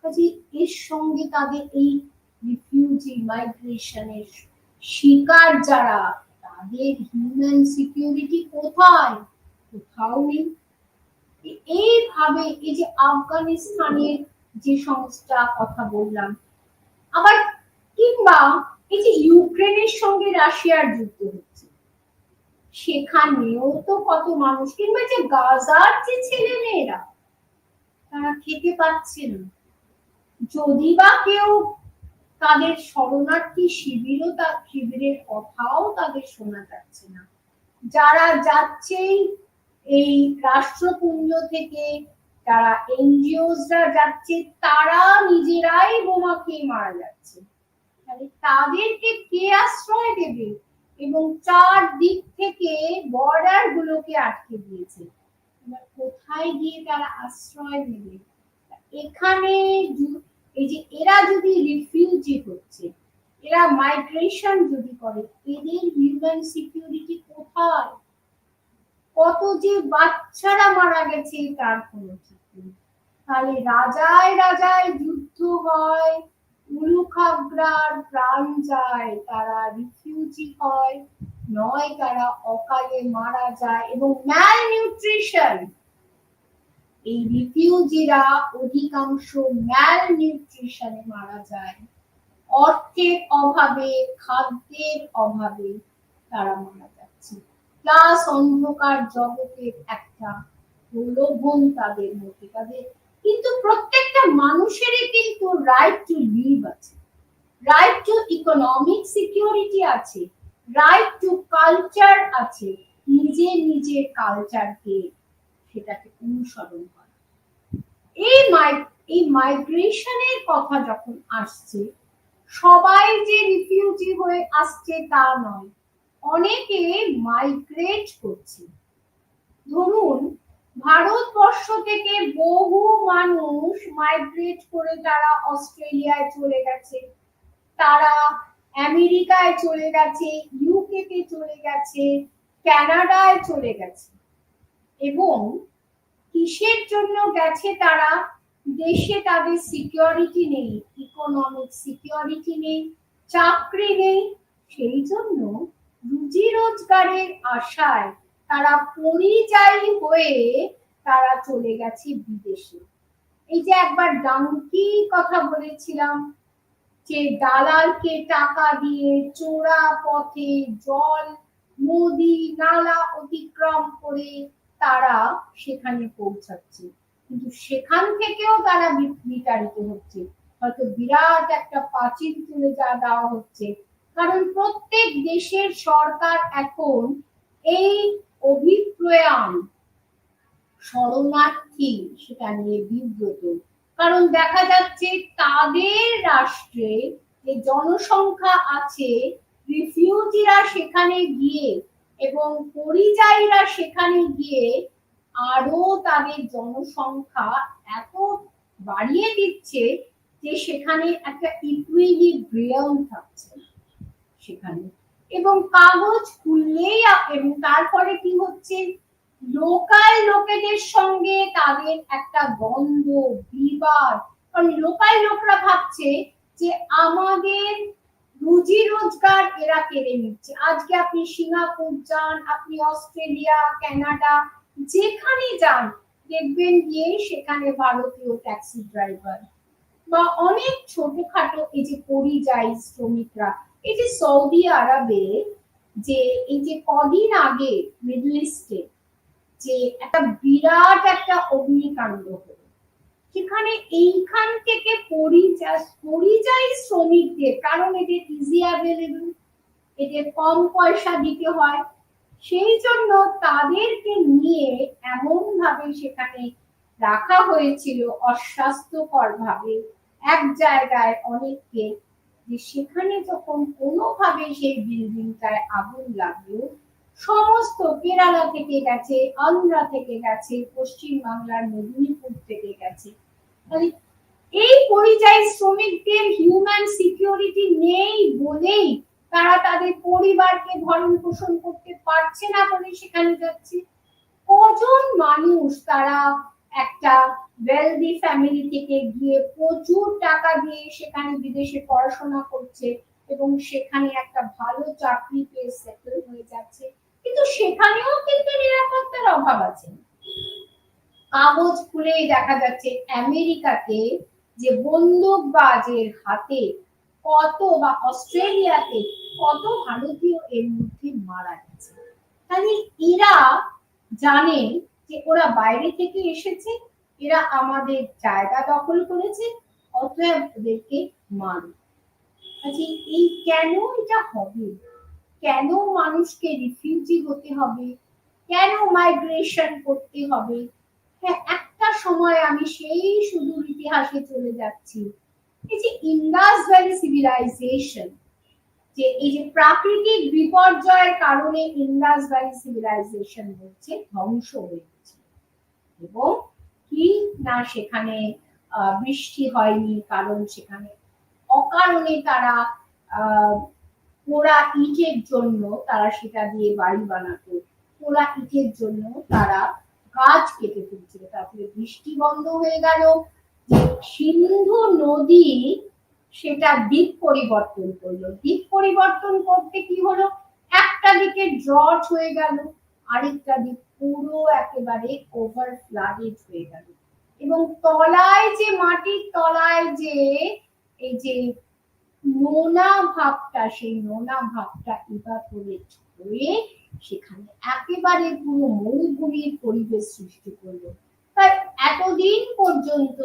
A: কাজে এর সঙ্গে তাদের এই রিফিউজি মাইগ্রেশনের শিকার যারা, তাদের হিউম্যান সিকিউরিটি কোথায়? কোথাও নেই। এইভাবে এই যে আফগানিস্তানের যে সমস্যা কথা বললাম, আবার কিংবা এই যে ইউক্রেনের সঙ্গে রাশিয়ার যুদ্ধ হচ্ছে, সেখানেও তো কত মানুষ, কিংবা যে গাজার যে ছেলে মেয়েরা, তারা খেতে পাচ্ছে না। যদি বা কেউ তাদের শরণার্থী শিবিরের কথাও তাদের শোনা যাচ্ছে না। যারা যাচ্ছে এই রাষ্ট্রপুঞ্জ থেকে, যারা এনজিওসরা যাচ্ছে, তারা নিজেরাই বোমা খেয়ে মারা যাচ্ছে। তাহলে তাদেরকে কে আশ্রয় দেবে? এবং চারদিক থেকে বর্ডার গুলোকে আটকে দিয়েছে। কোথায় গিয়ে তারা আশ্রয় নেবে? এখানে এই যে এরা যদি রিফিউজি হচ্ছে, এরা মাইগ্রেশন যদি করে, এদের হিউম্যান সিকিউরিটি কোথায়? কত যে বাচ্চারা মারা গেছে তার কোনো ঠিক নেই। তাহলে রাজায় রাজায় যুদ্ধ হয়, উলুখাগড়ার প্রাণ যায়, তারা রিফিউজি হয়, নয় তারা অকালে মারা যায়। এবং ম্যাল নিউট্রিশন, এই রিফিউজিরা অধিকাংশ ম্যাল নিউট্রিশনে মারা যায়, অর্থের অভাবে, খাদ্যের অভাবে তারা মারা যাচ্ছে। প্লাস অন্ধকার জগতের একটা প্রলোভন তাদের মধ্যে। তাদের কিন্তু প্রত্যেকটা মানুষেরই কিন্তু রাইট টু লিভ আছে, রাইট টু ইকোনমিক সিকিউরিটি আছে, রাইট টু কালচার আছে, নিজের কালচারকে, সেটাকে অনুসরণ করা। এই মাইগ্রেশনের কথা যখন আসছে, সবাই যে রিফিউজি হয়ে আসছে তা নয়, অনেকে মাইগ্রেট করছে। ধরুন ভারতবর্ষ থেকে বহু মানুষ মাইগ্রেট করে তারা অস্ট্রেলিয়ায় চলে গেছে, তারা আমেরিকায় চলে গেছে, ইউকে তে চলে গেছে, কানাডায় চলে গেছে। এবং কিসের জন্য গেছে তারা? দেশে তাদের সিকিউরিটি নেই, ইকোনমিক সিকিউরিটি নেই, চাকরি নেই, সেই জন্য রুজি রোজগারের আশায় তারা পরিযায়ী হয়ে তারা চলে গেছে বিদেশে। এই যে একবার ডাঙ্কি কথা বলেছিলাম, যে দালালকে টাকা দিয়ে চোরা পথে জল নদী নালা অতিক্রম করে তারা সেখানে পৌঁছাচ্ছে, কিন্তু সেখান থেকেও তারা বিতাড়িত হচ্ছে। হয়তো বিরাট একটা প্রাচীর তুলে যা দেওয়া হচ্ছে, কারণ প্রত্যেক দেশের সরকার এখন এই অভিপ্রয়াণ শরণার্থী সেটা নিয়ে বিব্রত। কারণ দেখা যাচ্ছে তাদের রাষ্ট্রে যে জনসংখ্যা আছে, রিফিউজিরা সেখানে গিয়ে এবং পরিযায়ীরা সেখানে গিয়ে আরো তাদের জনসংখ্যা এত বাড়িয়ে দিচ্ছে যে সেখানে একটা ইকুইলিব্রিয়াম থাকছে সেখানে। এবং কাগজ খুললেই এবং তারপরে কি হচ্ছে, লোকাল লোকেদের সঙ্গে তাদের একটা দ্বন্দ্ব বিবাদ। কারণ লোকাল লোকরা ভাবছে যে আমাদের রুজি রোজগার এরা কেড়ে নিচ্ছে। আজকে আপনি সিঙ্গাপুর যান, আপনি অস্ট্রেলিয়া, কানাডা, যেখানে যান দেখবেন গিয়ে সেখানে ভারতীয় ট্যাক্সি ড্রাইভার বা অনেক ছোটখাটো এই যে পরিযায়ী শ্রমিকরা, এই যে সৌদি আরবে যে এই যে কদিন আগে মিডল ইস্টে যে একটা বিরাট একটা অগ্নিকাণ্ড হলো, সেখানে এইখান থেকে পরিযায়ী শ্রমিকদের, কারণ এদের ইজি অ্যাভেলেবল, এদের কম পয়সা দিতে হয়, সেই জন্য তাদেরকে নিয়ে এমন ভাবে সেখানে রাখা হয়েছিল অস্বাস্থ্যকর ভাবে এক জায়গায় অনেককে, যে সেখানে যখন কোনোভাবে সেই বিল্ডিংটায় আগুন লাগলো, সমস্ত কেরালা থেকে গেছে, আন্ধ্রা থেকে গেছে, পশ্চিম বাংলার মেদিনীপুর থেকে গেছে। এই পরিযায়ী শ্রমিকদের হিউম্যান সিকিউরিটি নেই বলেই তারা তাদের পরিবারকে ভরণ পোষণ করতে পারছে না বলে সেখানে যাচ্ছে। কজন মানুষ তারা একটা ওয়েলদি ফ্যামিলি থেকে গিয়ে প্রচুর টাকা দিয়ে সেখানে বিদেশে পড়াশোনা করছে এবং সেখানে একটা ভালো চাকরি পেয়ে সেটেল হয়ে যাচ্ছে, কিন্তু সেখানেও কিন্তু নিরাপত্তার অভাব আছে। কাগজ খুলেই দেখা যাচ্ছে আমেরিকাতে যে বন্দুকবাজের হাতে কত, বা অস্ট্রেলিয়াতে কত ভারতীয় এর মধ্যে মারা গেছে। তাহলে এরা জানে যে ওরা বাইরে থেকে এসেছে, এরা আমাদের জায়গা দখল করেছে, অতএব ওদেরকে মারো। আচ্ছা, এই কেন এটা হবে? কেন মানুষকে রিফিউজি হতে হবে? কেন মাইগ্রেশন করতে হবে? হ্যাঁ, একটা সময় আমি সেই সুদূর ইতিহাসে চলে যাচ্ছি, এই যে ইন্ডাস ভ্যালি সিভিলাইজেশন, যে এই যে প্রাকৃতিক বিপর্যয়ের কারণে ইন্ডাস ভ্যালি সিভিলাইজেশন হচ্ছে ধ্বংস হয়ে গেছে, এবং কি না সেখানে বৃষ্টি হয়নি, কারণ সেখানে অকারণে তারা পোড়া ইটের জন্য তারা সেটা দিয়ে বাড়ি বানাতো, পোড়া ইটের জন্য তারা গাছ কেটে ফেলছিল, তারপরে বৃষ্টি বন্ধ হয়ে গেল, যে সিন্ধু নদী সেটা দিক পরিবর্তন করলো। দিক পরিবর্তন করতে কি হলো, একটা দিকে ড্রট হয়ে গেল, আরেকটা দিক পুরো একেবারে ওভার ফ্লাডেড হয়ে গেল, এবং তলায় যে মাটির তলায় যে এই যে নোনা ভাবটা, সেই নোনা ভাবটা ইভাপোরেট হয়ে সেখানে একেবারে পুরো মরুভূমির পরিবেশ সৃষ্টি করলো। তাই এতদিন পর্যন্ত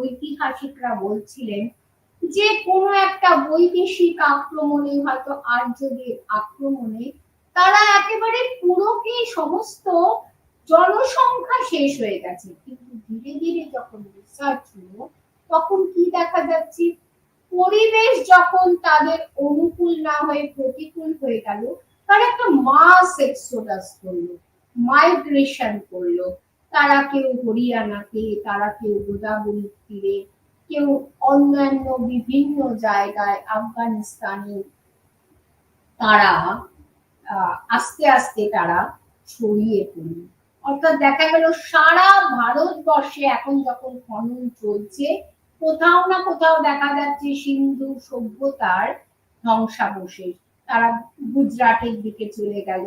A: ঐতিহাসিকরা বলছিলেন যে কোনো একটা বৈদেশিক আক্রমণে, হয়তো আর্যদের আক্রমণে তারা একেবারে পুরোকে সমস্ত জনসংখ্যা শেষ হয়ে গেছে, কিন্তু ধীরে ধীরে যখন রিসার্চ হলো তখন কি দেখা যাচ্ছে, পরিবেশ যখন তাদের অনুকূল না হয়ে প্রতিকূল হয়ে গেল, তারা একটা মাস এক্সোডাস করলো, মাইগ্রেশন করলো। তারা কেউ হরিয়ানাতে, তারা কেউ গোদাবরীর তীরে, কেউ অন্যান্য বিভিন্ন জায়গায়, আফগানিস্তানে তারা আস্তে আস্তে তারা ছড়িয়ে পড়ল। অর্থাৎ দেখা গেল সারা ভারতবর্ষে এখন যখন খনন চলছে, কোথাও না কোথাও দেখা যাচ্ছে সিন্ধু সভ্যতার ধ্বংসাবশেষ, তারা গুজরাটের দিকে চলে গেল।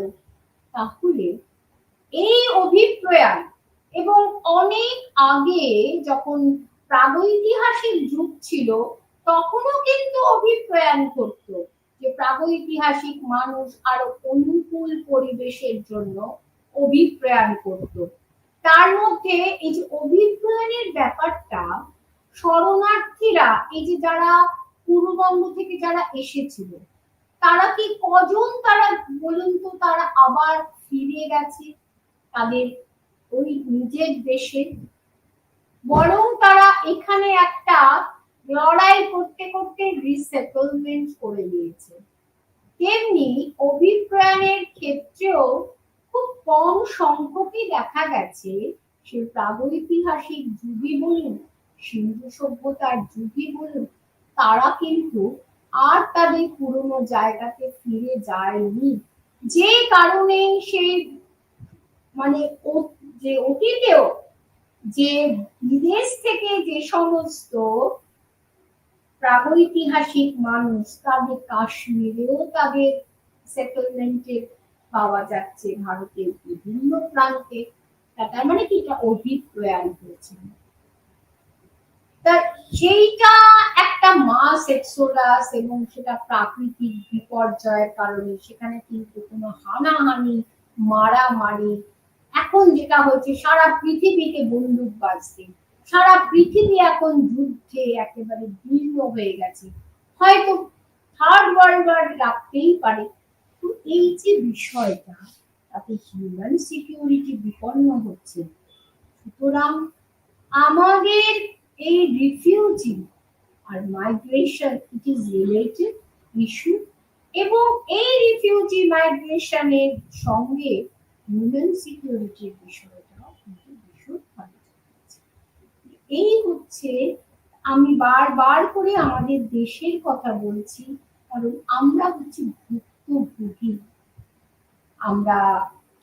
A: তাহলে এই অভিপ্রয়াণ, এবং অনেক আগে যখন প্রাগৈতিহাসিক যুগ ছিল তখনও কিন্তু অভিপ্রায়ণ করত যে প্রাগৈতিহাসিক মানুষ আরো অনুকূল পরিবেশের জন্য অভিপ্রায়ণ করত। তার মধ্যে এই যে অভিপ্রায়ণের ব্যাপারটা, শরণার্থীরা এই যে যারা পূর্ববঙ্গ থেকে যারা এসেছিল তারা কি কজন তারা বলুন তো তারা আবার ফিরে গেছে তাদের ওই নিজের দেশে? বরং তারা এখানে একটা লড়াই করতে করতে রিসেটেলমেন্ট করে নিয়েছে। তেমনি অভিপ্রায়ণের ক্ষেত্রেও খুব কম সংখ্যকই দেখা গেছে সে প্রাগৈতিহাসিক যুগই বলুন, সিন্ধু সভ্যতার যুগই বলুন, তারা কিন্তু আর তাদের পুরনো জায়গাতে ফিরে যায়নি। যে কারণে সেই মানে যে অতীতেও যে বিদেশ থেকে যে সমস্ত প্রাগৈতিহাসিক মানুষ তাদের কাশ্মীরেও তাদের সেটেলমেন্টে পাওয়া যাচ্ছে ভারতের বিভিন্ন প্রান্তে। তার মানে কি এটা অভিপ্রায়ণ হয়েছে। সেইটা একটা মাস এক্সোডাস এবং সেটা প্রাকৃতিক বিপর্যয়ের কারণে সেখানে কিন্তু কোনো হানাহানি মারামারি, এখন যেটা হচ্ছে সারা পৃথিবীতে বন্দুক বাজছে, সারা পৃথিবী এখন যুদ্ধে একেবারে দীর্ণ হয়ে গেছে, হয়তো থার্ড ওয়ার্ল্ড ওয়ার রাখতেই পারে। তো এই যে বিষয়টা তাতে হিউম্যান সিকিউরিটি বিপন্ন হচ্ছে। সুতরাং আমাদের এই রিফিউজি আর migration it is related issue, এবং এই রিফিউজি মাইগ্রেশনের সঙ্গে হিউম্যান সিকিউরিটির বিষয়টাও কিন্তু ভীষণভাবে এই হচ্ছে। আমি বারবার করে আমাদের দেশের কথা বলছি কারণ আমরা হচ্ছে ভুক্তভোগী। আমরা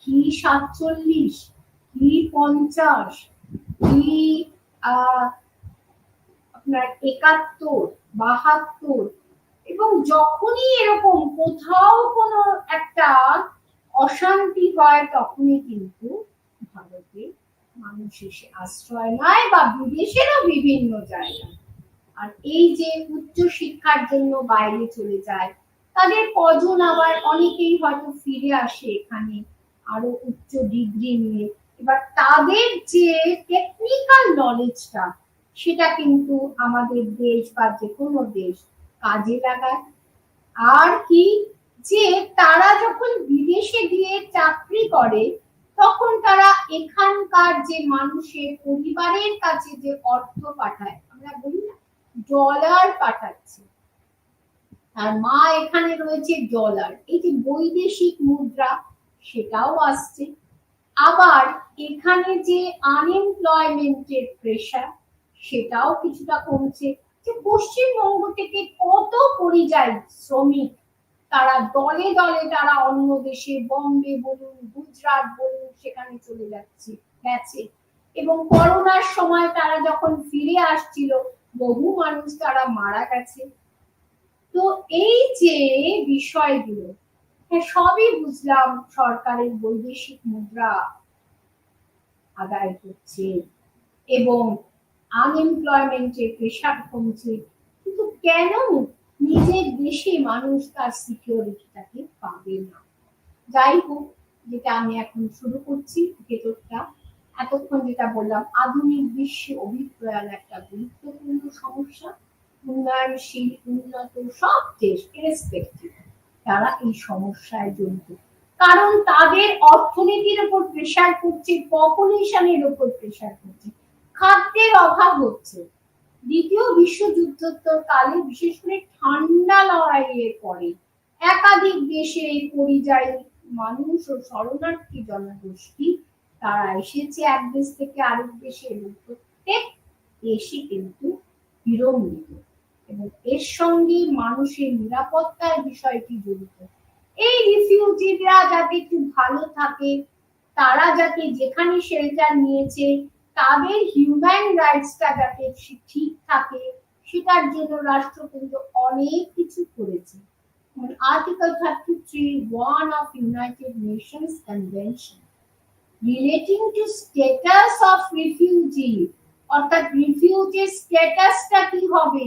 A: কি 47, কি 50, কি আপনার 71, 72, এবং যখনই এরকম কোথাও কোনো একটা অশান্তি হয় তখনই কিন্তু ভারতে মানুষ এসে আশ্রয় নেয় বা বিদেশেরও বিভিন্ন জায়গায়। আর এই যে উচ্চ শিক্ষার জন্য বাইরে চলে যায় তাদের কজন আবার অনেকেই হয়তো ফিরে আসে এখানে আরো উচ্চ ডিগ্রি নিয়ে। এবার তাদের যে টেকনিক্যাল নলেজটা সেটা কিন্তু আমাদের দেশ বা যে কোনো দেশ কাজে লাগায়। আর কি যে তারা যখন বিদেশে গিয়ে চাকরি করে তখন তারা এখানকার যে মানুষের পরিবারের কাছে যে অর্থ পাঠায়, আমরা বলি না ডলার পাঠাচ্ছে, আর মা এখানে রয়েছে ডলার, এই যে বৈদেশিক মুদ্রা সেটাও আসছে। আবার এখানে যে আনএমপ্লয়মেন্টের প্রেশার সেটাও কিছুটা কমছে। যে পশ্চিমবঙ্গ থেকে কত পরিযায়ী শ্রমিক তারা দলে দলে তারা অন্য দেশে বম্বে বলুন, গুজরাট বলুন, সেখানে চলে গেছে, এবং করোনার সময় তারা যখন ফিরে আসছিল বহু মানুষ তারা মারা গেছে। তো এই যে বিষয়গুলো সবই বুঝলাম সরকারের বৈদেশিক মুদ্রা আদায় করছে এবং আনএমপ্লয়মেন্টের প্রেশার কমছে, কিন্তু কেন নিজের দেশে মানুষ তার সিকিউরিটিটাকে পাবে না? যাই হোক, যেটা আমি এখন শুরু করছি ভেতরটা, এতক্ষণ যেটা বললাম আধুনিক বিশ্বে অভিপ্রায়ণ একটা গুরুত্বপূর্ণ সমস্যা। উন্নয়নশীল উন্নত সব দেশ ইরেসপেক্টিভ তারা এই সমস্যায় জড়িত, কারণ তাদের অর্থনীতির উপর প্রেশার করছে, পপুলেশনের উপর প্রেশার করছে, খাদ্যের অভাব হচ্ছে। দ্বিতীয় বিশ্বযুদ্ধোত্তর কালে বিশেষ করে ঠান্ডা লড়াইয়ের পরে একাধিক দেশে পরিযায়ী মানুষ ও শরণার্থী জনগোষ্ঠী তারা এসেছে এক দেশ থেকে আরেক দেশে, এবং প্রত্যেক দেশই কিন্তু বিড়ম্বিত, এবং এর সঙ্গে মানুষের নিরাপত্তার বিষয়টি জড়িত। এই রিফিউজিরা যাতে একটু ভালো থাকে, তারা যাতে যেখানে শেল্টার নিয়েছে তাদের হিউম্যান রাইটসটা যাতে ঠিক থাকে, সেটার জন্য রাষ্ট্র কিন্তু অনেক কিছু করেছে। Article 33(1) of United Nations convention relating to status of refugee, অর্থাৎ রিফিউজি স্ট্যাটাসটা কি হবে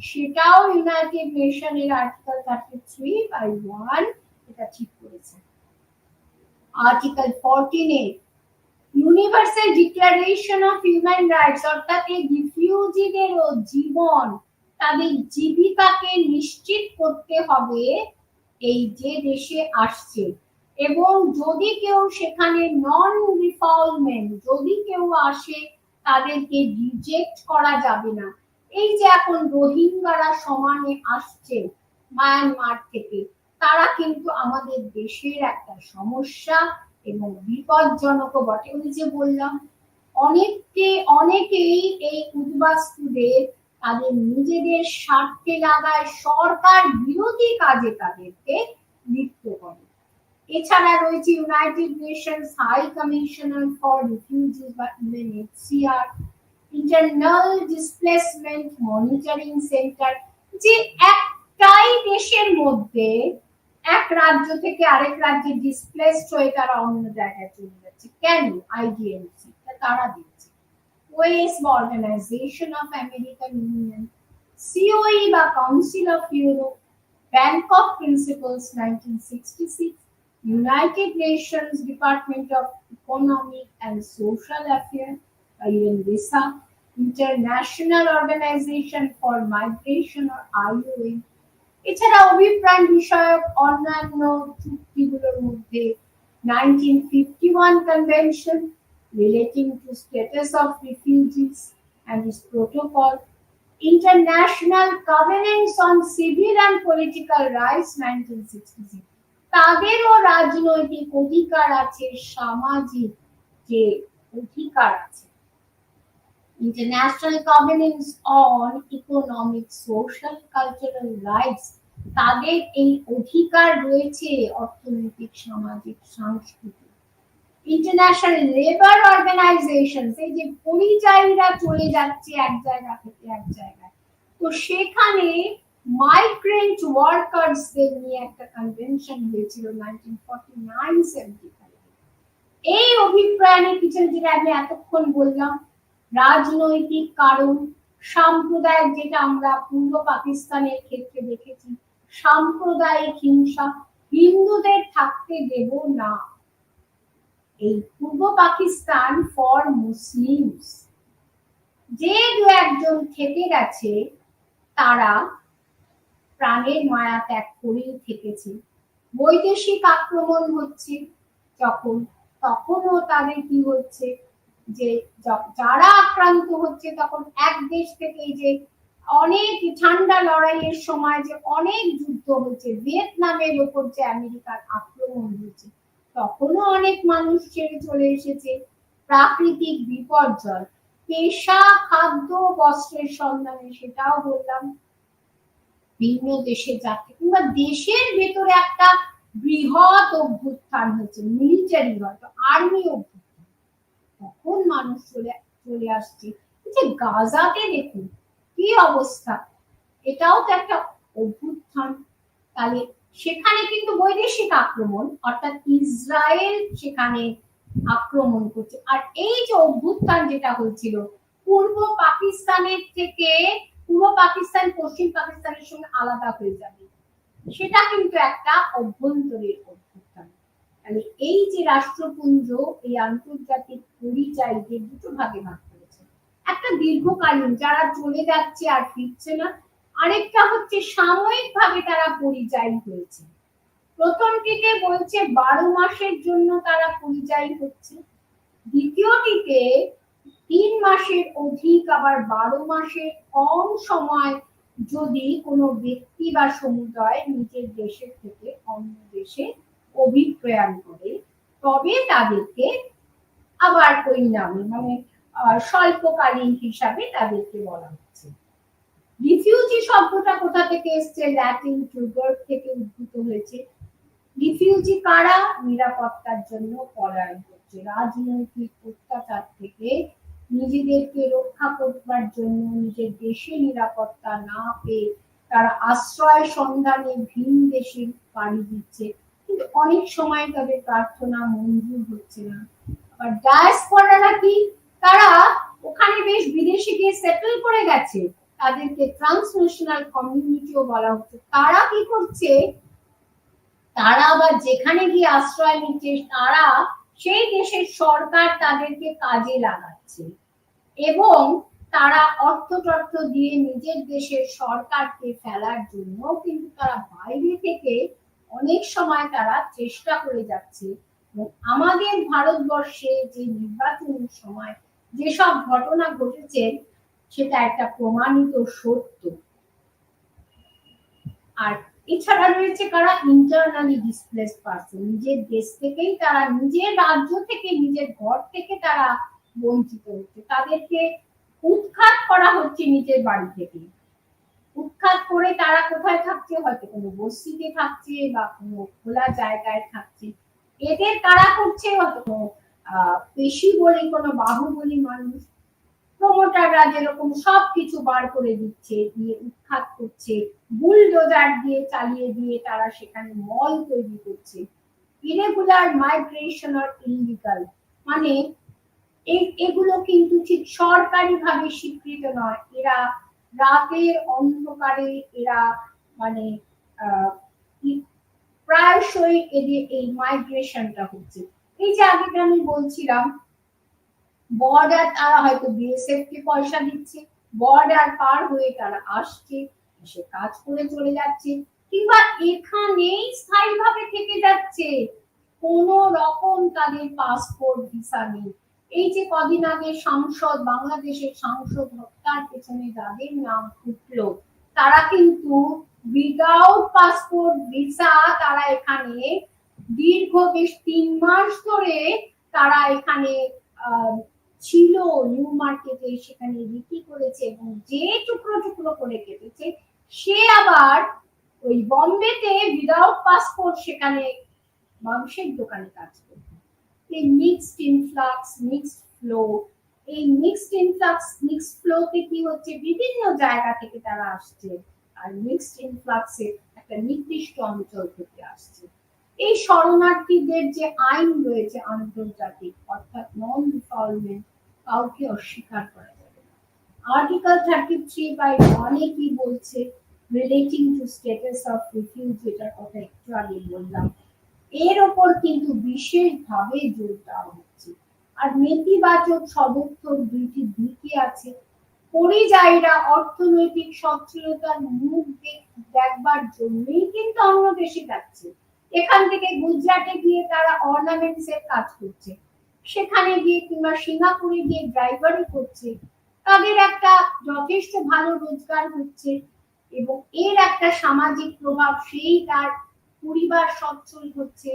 A: সেটাও ইউনাইটেড নেশনের আর্টিকেল 33/1 এটা ঠিক করেছে। Article 14 universal declaration of human rights, অর্থাৎ এই রিফিউজিদেরও জীবন, তাদের জীবিকাকে নিশ্চিত করতে হবে এই যে দেশে আসছে, এবং যদি কেউ সেখানে নন রিফলমেন্ট, যদি কেউ আসে তাদেরকে রিজেক্ট করা যাবে না। এই যে এখন রোহিঙ্গারা সমানে আসছে মায়ানমার থেকে, তারা কিন্তু আমাদের দেশের একটা সমস্যা এবং বিপজ্জনকও বটে। ওই যে বললাম অনেকেই এই উদ্বাস্তুদের তাদের নিজেদের স্বার্থে লাগায়, সরকার বিরোধী কাজে তাদেরকে লিপ্ত করে। এছাড়া রয়েছে united nations high commissioner for refugees বা UNHCR, internal displacement monitoring centre, যে একটাই দেশের মধ্যে এক রাজ্য থেকে আরেক রাজ্যে ডিসপ্লেসড হয়ে তারা অন্য জায়গায় চলে যাচ্ছে, কেন? আইডিএমসি তারা দিচ্ছে। ওএস বা organisation of American union, COE বা council of Europe, Bangkok principles 1966, united nations department of economic and social affairs বা UNDESA, international organisation for migration or IOM। এছাড়া অভিপ্রায় বিষয়ক অন্যান্য চুক্তিগুলোর মধ্যে 1951 convention relating to status of refugees and its protocol, International Covenants on Civil and Political Rights 1966, তাদেরও রাজনৈতিক অধিকার আছে, সামাজিক যে অধিকার আছে। International Covenants on Economic, Social, Cultural Rights, তাদের এই অধিকার রয়েছে অর্থনৈতিক, সামাজিক, সাংস্কৃতিক। ইন্টারন্যাশনাল লেবার অর্গানাইজেশন, এই যে পরিযায়ীরা চলে যাচ্ছে এক জায়গা থেকে এক জায়গায়, তো সেখানে মাইগ্রেন্ট ওয়ার্কার্সদের নিয়ে একটা কনভেনশন হয়েছিল 1949-75। এই অভিপ্রায়ের পিছনে যেটা আমি এতক্ষণ বললাম, রাজনৈতিক কারণ, সাম্প্রদায়িক, যেটা আমরা পূর্ব পাকিস্তানের ক্ষেত্রে দেখেছি, সাম্প্রদায়িক হিংসা, হিন্দুদের থাকতে দেব না, এই পূর্ব পাকিস্তান ফর মুসলিমস, যে দু একজন থেকে গেছে তারা প্রাণের মায়া ত্যাগ করেই থেকেছে। বৈদেশিক আক্রমণ হচ্ছে যখন, তখনও তাদের কি হচ্ছে যে যারা আক্রান্ত হচ্ছে তখন এক দেশ থেকে, যে অনেক ঠান্ডা লড়াইয়ের সময় যে অনেক যুদ্ধ হচ্ছে, ভিয়েতনামের ওপর যে আমেরিকার আক্রমণ হয়েছে, তখনও অনেক মানুষ ছেড়ে চলে এসেছে। প্রাকৃতিক বিপর্যয়, পেশা, খাদ্য, বস্ত্রের সন্ধানে, সেটাও বললাম, ভিন্ন দেশে যাচ্ছে, কিংবা দেশের ভেতরে একটা বৃহৎ অভ্যুত্থান হচ্ছে, মিলিটারি হয়তো আর্মি অভ্যুত্থান, তখন মানুষ চলে আসছে। যে গাজাতে দেখুন কি অবস্থা, এটাও তো একটা অভ্যুত্থান। তাহলে সেখানে কিন্তু বৈদেশিক আক্রমণ, অর্থাৎ ইসরায়েল সেখানে আক্রমণ করছে, আর এই যে অভ্যুত্থান যেটা হয়েছিল পূর্ব পাকিস্তানের থেকে, পূর্ব পাকিস্তান পশ্চিম পাকিস্তানের সঙ্গে আলাদা হয়ে যাবে, সেটা কিন্তু একটা অভ্যন্তরীণ অভ্যুত্থান। তাহলে এই যে রাষ্ট্রপুঞ্জ এই আন্তর্জাতিক পরিযায়ীদের দুটো ভাগে ভাগ করেছে, একটা দীর্ঘকালীন যারা চলে যাচ্ছে আর ফিরছে না, আরেকটা হচ্ছে সাময়িক ভাবে তারা পরিযায়ী হয়েছে। প্রথমটিতে বলছে 12 মাসের জন্য তারা পরিযায়ী হচ্ছে, দ্বিতীয়টিতে 3 মাসের অধিক আবার 12 মাসের কম সময় যদি কোনো ব্যক্তি বা সমুদায় নিজের দেশের থেকে অন্য দেশে অভিপ্রয়াণ করে, তবে তাদেরকে আবার ওই নামে, মানে স্বল্পকালীন হিসাবে তাদেরকে বলা হচ্ছে। রিফিউজি শব্দটা কোথা থেকে এসছে? ল্যাটিন ট্রুগার থেকে উদ্ভূত হয়েছে। রিফিউজি কারা? নিরাপত্তার জন্য পলায়ন করছে, রাজনৈতিক অত্যাচার থেকে নিজেদেরকে রক্ষা করবার জন্য, নিজের দেশে নিরাপত্তা না পেয়ে তারা আশ্রয় সন্ধানে ভিন দেশে পাড়ি দিচ্ছে, কিন্তু অনেক সময় তাদের প্রার্থনা মঞ্জুর হচ্ছে না, আবার ডায়াসপোরারা কি, তারা ওখানে বেশ বিদেশে গিয়ে সেটেল করে গেছে, তাদেরকে ট্রান্সন্যাশনাল কমিউনিটিও বলা হচ্ছে। তারা কি করছে, তারা আবার যেখানে গিয়ে আশ্রয় নিচ্ছে, তারা সেই দেশের সরকার তাদেরকে কাজে লাগাচ্ছে এবং তারা অর্থ দিয়ে নিজের দেশের সরকারকে ফেলার জন্য কিন্তু তারা বাইরে থেকে অনেক সময় তারা চেষ্টা করে যাচ্ছে। আমাদের ভারতবর্ষে যে নির্বাচনের সময় যেসব ঘটনা ঘটেছে সেটা একটা প্রমাণিত সত্য। আর এছাড়া রয়েছে কারা, ইন্টারনালি ডিসপ্লেসড পারসন, নিজের দেশ থেকেই তারা, নিজের রাজ্য থেকে, নিজের ঘর থেকে তারা বঞ্চিত হচ্ছে, তাদেরকে উৎখাত করা হচ্ছে নিজের বাড়ি থেকে। উৎখাত করে তারা কোথায় থাকছে, হয়তো কোনো বস্তিতে থাকছে বা কোনো খোলা জায়গায় থাকছে। এদের কারা করছে, হয়তো পেশি বলি, কোনো বাহুবলী মানুষ, প্রমোটাররা যেরকম সবকিছু বার করে দিচ্ছে, দিয়ে উৎখাত করছে, বুলডোজার দিয়ে চালিয়ে দিয়ে তারা সেখানে মল তৈরি করছে। ইরেগুলার মাইগ্রেশন আর ইলিগাল, মানে এগুলো কিন্তু ঠিক সরকারি ভাবে স্বীকৃত নয়। এরা রাতের অন্ধকারে এরা মানে প্রায়শই এদের এই মাইগ্রেশনটা হচ্ছে। এই যে আগে আমি বলছিলাম বর্ডার, তারা হয়তো বিএসএফ কে পয়সা দিচ্ছে, বর্ডার পার হয়ে তারা আসছে, সে কাজ করে চলে যাচ্ছে, কিংবা এখানেই স্থায়ীভাবে থেকে যাচ্ছে, কোন রকম তাদের পাসপোর্ট ভিসা নেই। এই যে কদিন আগে সাংসদ, বাংলাদেশের সাংসদ হত্যার পেছনে যাদের নাম উঠলো, তারা কিন্তু উইদাউট পাসপোর্ট ভিসা তারা এখানে দীর্ঘ বেশ 3 মাস ধরে তারা এখানে ছিল নিউ মার্কেটে, সেখানে বিক্রি করেছে এবং যে টুকরো টুকরো করে কেটেছে সে আবার ওই বম্বেতে উইদাউট পাসপোর্ট সেখানে মানুষের দোকানে কাজ করবে। এই মিক্সড ইনফ্লাক্স, মিক্সড ফ্লো, এই মিক্সড ইনফ্লাক্স মিক্সড ফ্লোতে কি হচ্ছে, বিভিন্ন জায়গা থেকে তারা আসছে, আর মিক্সড ইনফ্লাক্সে একটা নির্দিষ্ট অঞ্চল থেকে আসছে। এই শরণার্থীদের যে আইন রয়েছে আন্তর্জাতিক, অর্থাৎ নন রিফলমেন্ট, কাউকে অস্বীকার করা যাবে না। আর্টিকেল 33/1 কি বলছে, relating to status of refugee, যেটার কথা একটু আগে বললাম, এর ওপর কিন্তু বিশেষভাবে জোর দেওয়া হচ্ছে। আর নেতিবাচক সদর্থক দুইটি দিকই আছে। পরিযায়ীরা অর্থনৈতিক সচ্ছলতার মুখ দেখবার জন্যই কিন্তু অন্য দেশে যাচ্ছে। এখান থেকে গুজরাটে গিয়ে তারা অর্নামেন্টস এর কাজ করছে, সেখানে গিয়ে কিংবা সিঙ্গাপুরে গিয়ে ড্রাইভারি করছে, তাদের একটা যথেষ্ট ভালো রোজগার হচ্ছে এবং এর একটা সামাজিক প্রভাব, সেই তার পরিবার সচ্ছল হচ্ছে,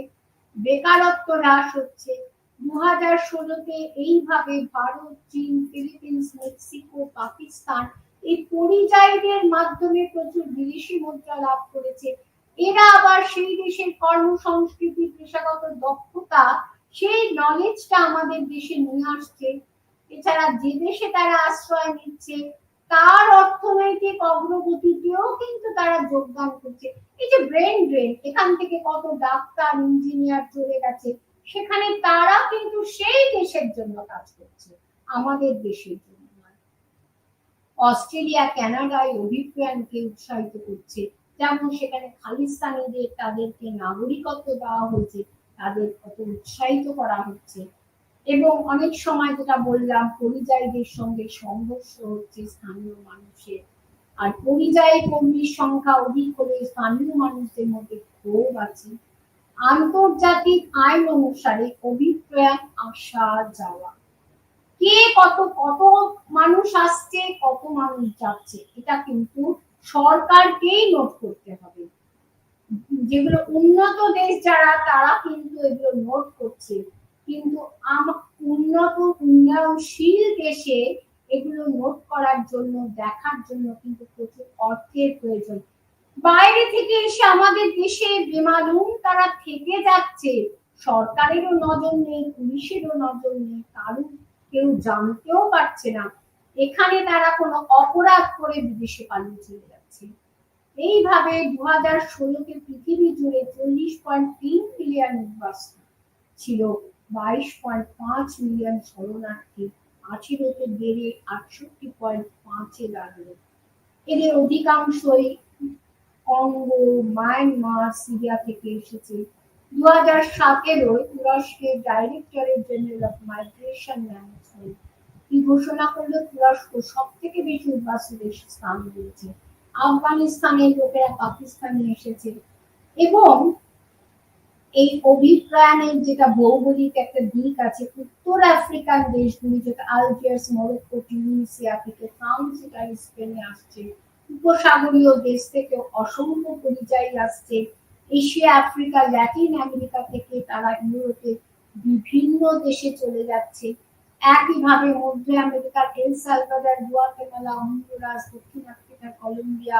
A: বেকারত্ব হ্রাস হচ্ছে। 2016-তে এইভাবে ভারত, চীন, ফিলিপিন্স, মেক্সিকো, পাকিস্তান এই পরিযায়ীদের মাধ্যমে প্রচুর বিদেশি মুদ্রা লাভ করেছে। এরা আবার সেই দেশের কর্মসংস্কৃতি, পেশাগত দক্ষতা, সেই নলেজটা আমাদের দেশে নিয়ে আসছে। এছাড়া যে দেশে তারা আশ্রয় নিচ্ছে তার অর্থনৈতিক অগ্রগতিতেও কিন্তু তারা যোগদান করছে। এই যে ব্রেন ড্রেন, এখান থেকে কত ডাক্তার, ইঞ্জিনিয়ার চলে গেছে, সেখানে তারা কিন্তু সেই দেশের জন্য কাজ করছে, আমাদের দেশের জন্য। অস্ট্রেলিয়া, কানাডায় অভিপ্রায়ণকে উৎসাহিত করছে, যেমন সেখানে খালিস্তানিদের তাদেরকে নাগরিকত্ব দেওয়া হয়েছে, তাদের কত উৎসাহিত করা হচ্ছে। এবং অনেক সময় যেটা বললাম, পরিযায়ীদের সঙ্গে সংঘর্ষ হচ্ছে স্থানীয় মানুষের, আর পরিযায়ী কর্মীর সংখ্যা অধিক হলে স্থানীয় মানুষদের মধ্যে ক্ষোভ আছে। আন্তর্জাতিক আইন অনুসারে অভিপ্রায় আসা যাওয়া, কে কত কত মানুষ আসছে, কত মানুষ যাচ্ছে, এটা কিন্তু সরকারকেই নোট করতে হবে। যেগুলো উন্নত দেশ যারা, তারা কিন্তু এগুলো নোট করছে, কিন্তু উন্নত উন্নয়নশীল দেশে এগুলো নোট করার জন্য, দেখার জন্য কিন্তু প্রচুর অর্থের প্রয়োজন। বাইরে থেকে এসে আমাদের দেশে বেমালুম তারা থেকে যাচ্ছে, সরকারেরও নজর নেই, পুলিশেরও নজর নেই, কারণ কেউ জানতেও পারছে না, এখানে তারা কোনো অপরাধ করে বিদেশে পালিয়ে চলে যাচ্ছে। এইভাবে 2016-তে পৃথিবী জুড়ে 40.3 মিলিয়ন নির্বাসী ছিল, 22.5 মিলিয়ন শরণার্থী 18তে বেড়ে 68.5-এ দাঁড়ালো। এদের অধিকাংশই কঙ্গো, মায়ানমার, সিরিয়া থেকে এসেছে। 2017 তুরস্কের directorate general of migration management কি ঘোষণা করলো, তুরস্ক সব থেকে বেশি উদ্বাস্তুদের স্থান দিয়েছে। আফগানিস্তানের লোকেরা পাকিস্তানে এসেছে এবং এই অভিপ্রায়নের যেটা ভৌগোলিক একটা দিক আছে, উত্তর আফ্রিকান দেশগুলি যেটা আলজিয়ার্স, মরক্কো, টিউনিসিয়া থেকে ফ্রান্স, ইতালি, স্পেনে আসছে। উপসাগরীয় দেশ থেকে অসংখ্য পরিযায়ী আসছে। এশিয়া, আফ্রিকা, ল্যাটিন আমেরিকা থেকে তারা ইউরোপে বিভিন্ন দেশে চলে যাচ্ছে। একইভাবে মধ্য আমেরিকার এল সালভাডর, গুয়াতেমালা, হন্ডুরাস, দক্ষিণ আফ্রিকার কলম্বিয়া,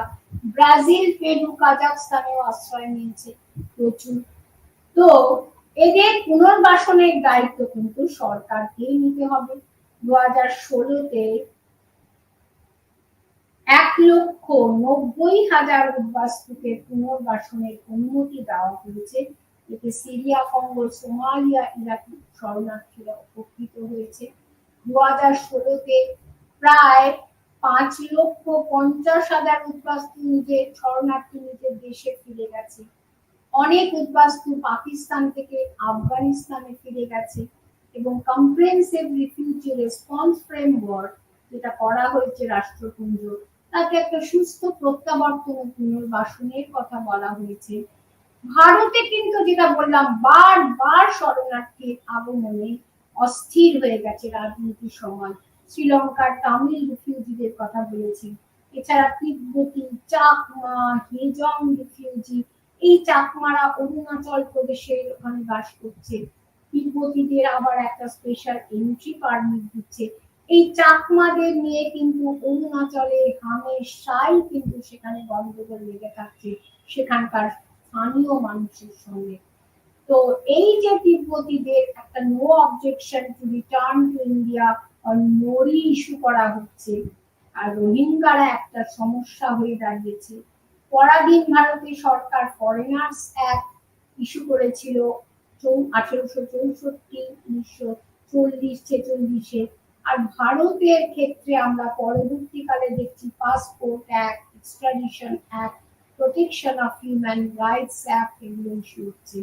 A: ব্রাজিল, পেরু, কাজাখস্তানেও আশ্রয় নিয়েছে প্রচুর। তো এদের পুনর্বাসনের দায়িত্ব কিন্তু সরকারকেই নিতে হবে। 2016-তে 1,90,000 উদ্বাস্তুকে পুনর্বাসনের অনুমতি দেওয়া হয়েছে। এতে সিরিয়া, কঙ্গো, সোমালিয়া, ইরাক শরণার্থীরা উপকৃত হয়েছে। 2016-তে প্রায় 5,50,000 উদ্বাস্তু নিজের শরণার্থী নিজের দেশে ফিরে গেছে। অনেক উদ্বাস্তু পাকিস্তান থেকে আফগানিস্তানে ফিরে গেছে এবং কম্প্রিহেনসিভ রিফিউজি রেসপন্স ফ্রেমওয়ার্ক যেটা করা হয়েছে রাষ্ট্রপুঞ্জ, তাতে একটা সুস্থ প্রত্যাবর্তন ও পুনর্বাসনের কথা বলা হয়েছে। ভারতে কিন্তু যেটা বললাম, বারবার শরণার্থীর আগমনে অস্থির হয়ে গেছে রাজনীতির সময়। শ্রীলঙ্কার তামিল রিফিউজিদের কথা বলেছি, এছাড়া তিব্বতী, চাকমা, হেজং রিফিউজি, এই চাকমারা অরুণাচল প্রদেশের ওখানে বাস করছে। তিব্বতীদের আবার একটা স্পেশাল এন্ট্রি পারমিট দিচ্ছে। এই চাকমাদের নিয়ে কিন্তু অরুণাচলে হামেশাই কিন্তু সেখানে গন্ডগোল লেগে থাকছে সেখানকার স্থানীয় মানুষের সঙ্গে। তো এই যে তিব্বতীদের একটা no objection to return to India NORI issue করা হচ্ছে, আর রোহিঙ্গারা একটা সমস্যা হয়ে দাঁড়িয়েছে। পরাধীন ভারতে সরকার ফরেনার্স অ্যাক্ট ইস্যু করেছিল 1864, 1940-46-46-এ। আর ভারতের ক্ষেত্রে আমরা পরবর্তীকালে দেখছি passport act, extradition act, protection of human rights act এগুলো ইস্যু হচ্ছে।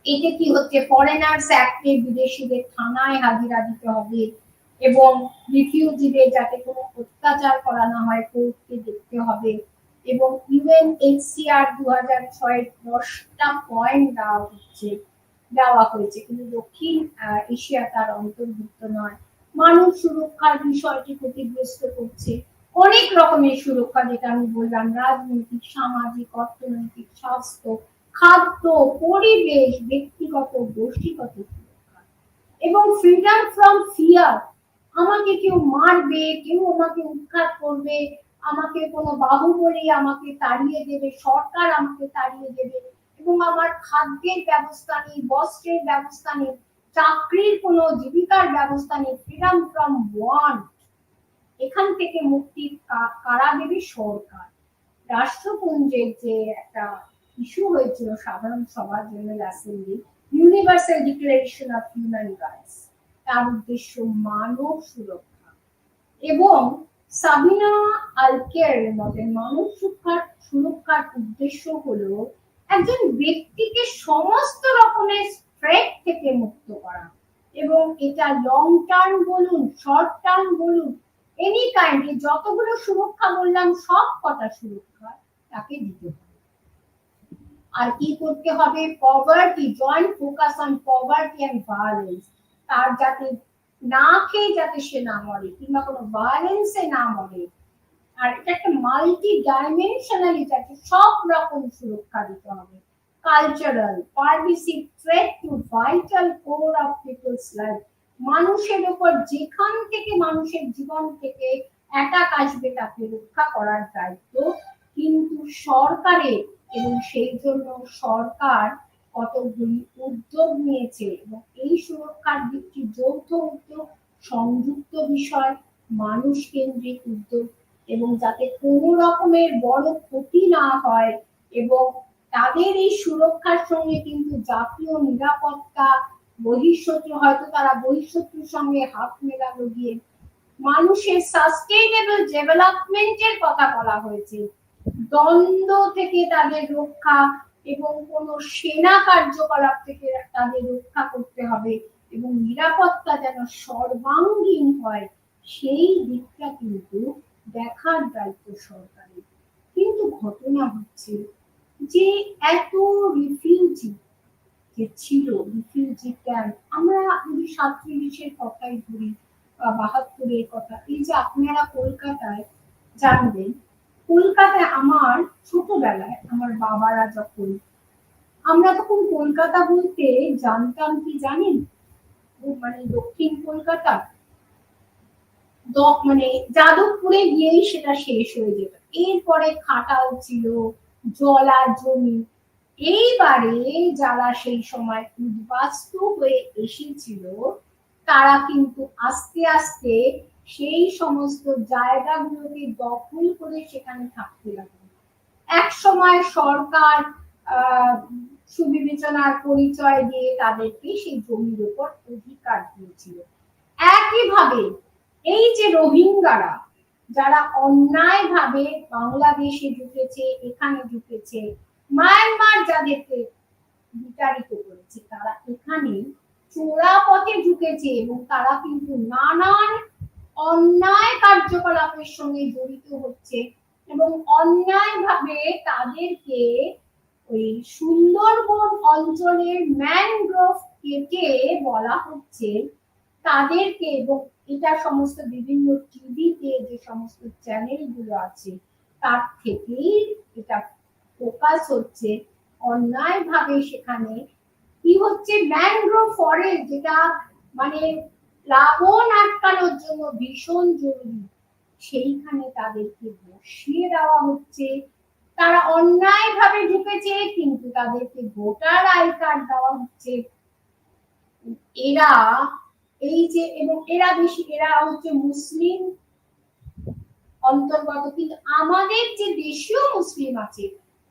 A: এতে কি হচ্ছে, ফরেনার্স অ্যাক্টে বিদেশিদের থানায় হাজিরা দিতে হবে এবং রিফিউজিদের যাতে কোনো অত্যাচার করা না হয় কোর্টকে দেখতে হবে। এবং UNHCR 2006 10টা পয়েন্ট দেওয়া হয়েছে, কিন্তু দক্ষিণ এশিয়া তার অন্তর্ভুক্ত নয়। মানুষ সুরক্ষার বিষয়টি ক্ষতিগ্রস্ত করছে। অনেক রকমের সুরক্ষা, যেটা আমি বললাম, রাজনৈতিক, সামাজিক, অর্থনৈতিক, স্বাস্থ্য, খাদ্য, পরিবেশ, ব্যক্তিগত, গোষ্ঠীগত সুরক্ষা এবং ফ্রিডম ফ্রম ফিয়ার। আমাকে কেউ মারবে, কেউ আমাকে উৎখাত করবে, আমাকে কোনো বাহুবলী আমাকে তাড়িয়ে দেবে, সরকার আমাকে তাড়িয়ে দেবে এবং আমার খাদ্যের ব্যবস্থা নেই, বস্ত্রের ব্যবস্থা নেই, চাকরির কোনো জীবিকার ব্যবস্থা নেই। ফ্রিডম ফ্রম ওয়ান্ট, এখান থেকে মুক্তি কারা দেবে? সরকার। রাষ্ট্রপুঞ্জের যে একটা ইস্যু হয়েছিল সাধারণ সভা, general assembly, universal declaration of human rights, তার উদ্দেশ্য মানব সুরক্ষা এবং সাবিনা আল-কেয়ারের মতে মানব সুরক্ষার উদ্দেশ্য হলো একজন ব্যক্তিকে সমস্ত রকমের থ্রেট থেকে মুক্ত করা, এবং এটা লং টার্ম বলুন, শর্ট টার্ম বলুন, এনি কাইন্ড, যতগুলো সুরক্ষা বললাম সব কটা সুরক্ষা তাকে দিতে হবে। আর কি করতে হবে? Poverty, joint focus on poverty and violence, তার যাতে না খেয়ে যাতে সে না মরে কিংবা কোনো ভায়োলেন্সে না মরে। আর এটা একটা মাল্টি ডাইমেনশনালি যাতে সব রকম সুরক্ষা দিতে হবে। Cultural, permissive threat to vital core of people's life, মানুষের উপর যেখান থেকে মানুষের জীবন থেকে অ্যাটাক আসবে তাকে রক্ষা করার দায়িত্ব কিন্তু সরকারের, এবং সেই জন্য সরকার কতগুলি উদ্যোগ নিয়েছে এবং এই সুরক্ষার দিকটি যৌথ উদ্যোগ, সংযুক্ত বিষয়, মানুষ কেন্দ্রিক উদ্যোগ, এবং যাতে কোনো রকমের বড় ক্ষতি না হয়। এবং তাদের এই সুরক্ষার সঙ্গে কিন্তু জাতীয় নিরাপত্তা, বহিঃশত্রু, হয়তো তারা বহিঃশত্রুর সঙ্গে হাত মেলানো গিয়ে মানুষের সাস্টেইনেবল ডেভেলপমেন্টের কথা বলা হয়েছে, দ্বন্দ্ব থেকে তাদের রক্ষা এবং কোন সেনা কার্যকলাপ থেকে তাদের রক্ষা করতে হবে এবং নিরাপত্তা যেন সর্বাঙ্গীন হয়, সেই দিকটা কিন্তু দেখার দায়িত্ব সরকারের। কিন্তু ঘটনা হচ্ছে যে এত রিফিউজি যে ছিল, রিফিউজি ক্যাম্প, আমরা 1947-এর কথাই ধরি বা 72-এর কথা, এই যে আপনারা কলকাতায় জানবেন, কলকাতায় আমার ছোটবেলায় আমার বাবারা যখন, আমরা তখন কলকাতা বলতে জানতাম কি জানেন, মানে দক্ষিণ কলকাতা, মানে যাদবপুরে গিয়েই সেটা শেষ হয়ে যেত, এরপরে খাটাল ছিল, জলা জমি। এইবারে যারা সেই সময় উদ্বাস্তু হয়ে এসেছিল তারা কিন্তু আস্তে আস্তে সেই সমস্ত জায়গাগুলোকে দখল করে সেখানে থাকতে লাগলো। এক সময় সরকার সুবিবেচনার পরিচয় দিয়ে তাদেরকে সেই জমির উপর অধিকার দিয়েছিল। একইভাবে এই যে রোহিঙ্গারা যারা অন্যায়ভাবে বাংলাদেশে ঢুকেছে, এখানে ঢুকেছে, মায়ানমার যাদেরকে বিতাড়িত করেছে, তারা এখানে চোরা পথে ঢুকেছে এবং তারা কিন্তু নানান অন্যায় কার্যকলাপের সঙ্গে জড়িত হচ্ছে এবং অন্যায়ভাবে তাদেরকে ওই সুন্দরবন অঞ্চলের ম্যানগ্রোভ কেটে বলা হচ্ছে তাদেরকে, এবং এটা সমস্ত বিভিন্ন টিভিতে যে সমস্ত চ্যানেলগুলো আছে তার থেকেই এটা ফোকাস হচ্ছে, অন্যায়ভাবে সেখানে কি হচ্ছে, ম্যানগ্রোভ ফরেস্ট যেটা মানে প্লাবন আটকানোর জন্য ভীষণ জরুরি, সেইখানে তাদেরকে বসিয়ে দেওয়া হচ্ছে। তারা অন্যায়ভাবে ঢুকেছে কিন্তু তাদেরকে ভোটার আই কার্ড দেওয়া হচ্ছে। এরা এই যে, এবং এরা হচ্ছে মুসলিম অন্তর্গত, কিন্তু আমাদের যে দেশীয় মুসলিম আছে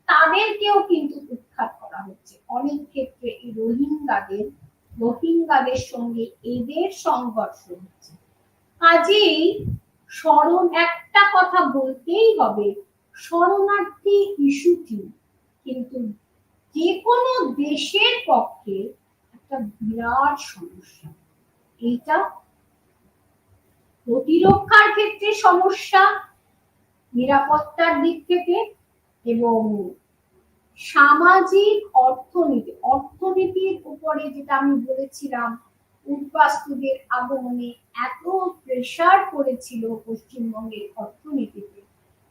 A: তাদেরকেও কিন্তু উৎখাত করা হচ্ছে অনেক ক্ষেত্রে। এই রোহিঙ্গাদের সঙ্গে এদের সংঘর্ষ হচ্ছে। কাজেই একটা কথা বলতেই হবে, শরণার্থী ইস্যুটি কিন্তু যে কোনো দেশের পক্ষে একটা বিরাট সমস্যা। এইটা প্রতিরক্ষার ক্ষেত্রে সমস্যা, নিরাপত্তার দিক থেকে, এবং সামাজিক অর্থনীতির উপরে, যেটা আমি বলেছিলাম উদ্বাস্তুদের আগমনে এত প্রেসার পড়েছিল পশ্চিমবঙ্গের অর্থনীতিতে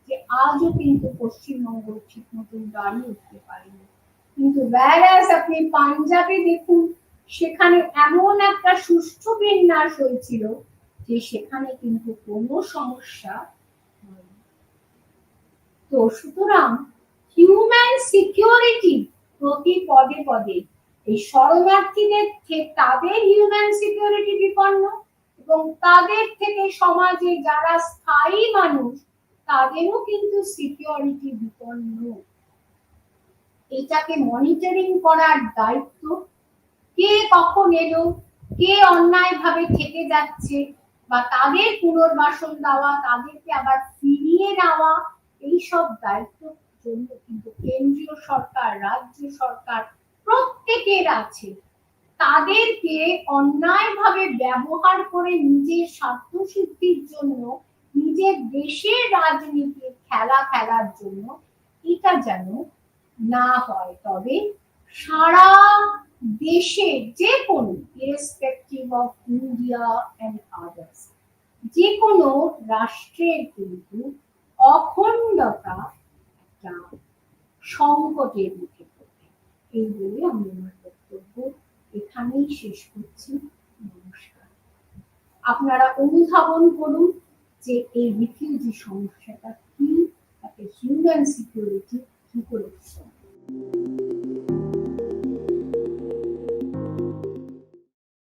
A: যে আজও কিন্তু পশ্চিমবঙ্গ ঠিক মতন দাঁড়িয়ে উঠতে পারেনি। কিন্তু আপনি পাঞ্জাবে দেখুন, সেখানে এমন একটা সুষ্ঠু বিন্যাস হয়েছিল যে সেখানে কিন্তু কোনো সমস্যা হয়নি। তো সুতরাং হিউম্যান সিকিউরিটি প্রতি পদে পদে এই শরণার্থীদের তাদের হিউম্যান সিকিউরিটি বিপন্ন এবং তাদের থেকে সমাজে যারা স্থায়ী মানুষ তাদেরও কিন্তু সিকিউরিটি বিপন্ন। এটাকে মনিটরিং করার দায়িত্ব, কে কখন এলো, কে অন্যায়ভাবে থেকে যাচ্ছে বা তাদের পুনর্বাসন দেওয়া, তাদেরকে আবার ফিরিয়ে নেওয়া, এইসব দায়িত্বের জন্য কিন্তু কেন্দ্রীয় সরকার, রাজ্য সরকার প্রত্যেকের আছে। তাদেরকে অন্যায়ভাবে ব্যবহার করে নিজের স্বার্থ সিদ্ধির জন্য, নিজের দেশের রাজনীতির খেলা খেলার জন্য এটা যেন না হয়। তবে সারা দেশে যে কোনো, irrespective of India and others, যে কোনো রাষ্ট্রের কিন্তু অখণ্ডতা একটা সংকটের মুখে পড়ে। এই বলে আমি আমার বক্তব্য এখানেই শেষ করছি। নমস্কার। আপনারা অনুধাবন করুন যে এই রিফিউজি সমস্যাটা কি, তাকে হিউম্যান সিকিউরিটি কি করে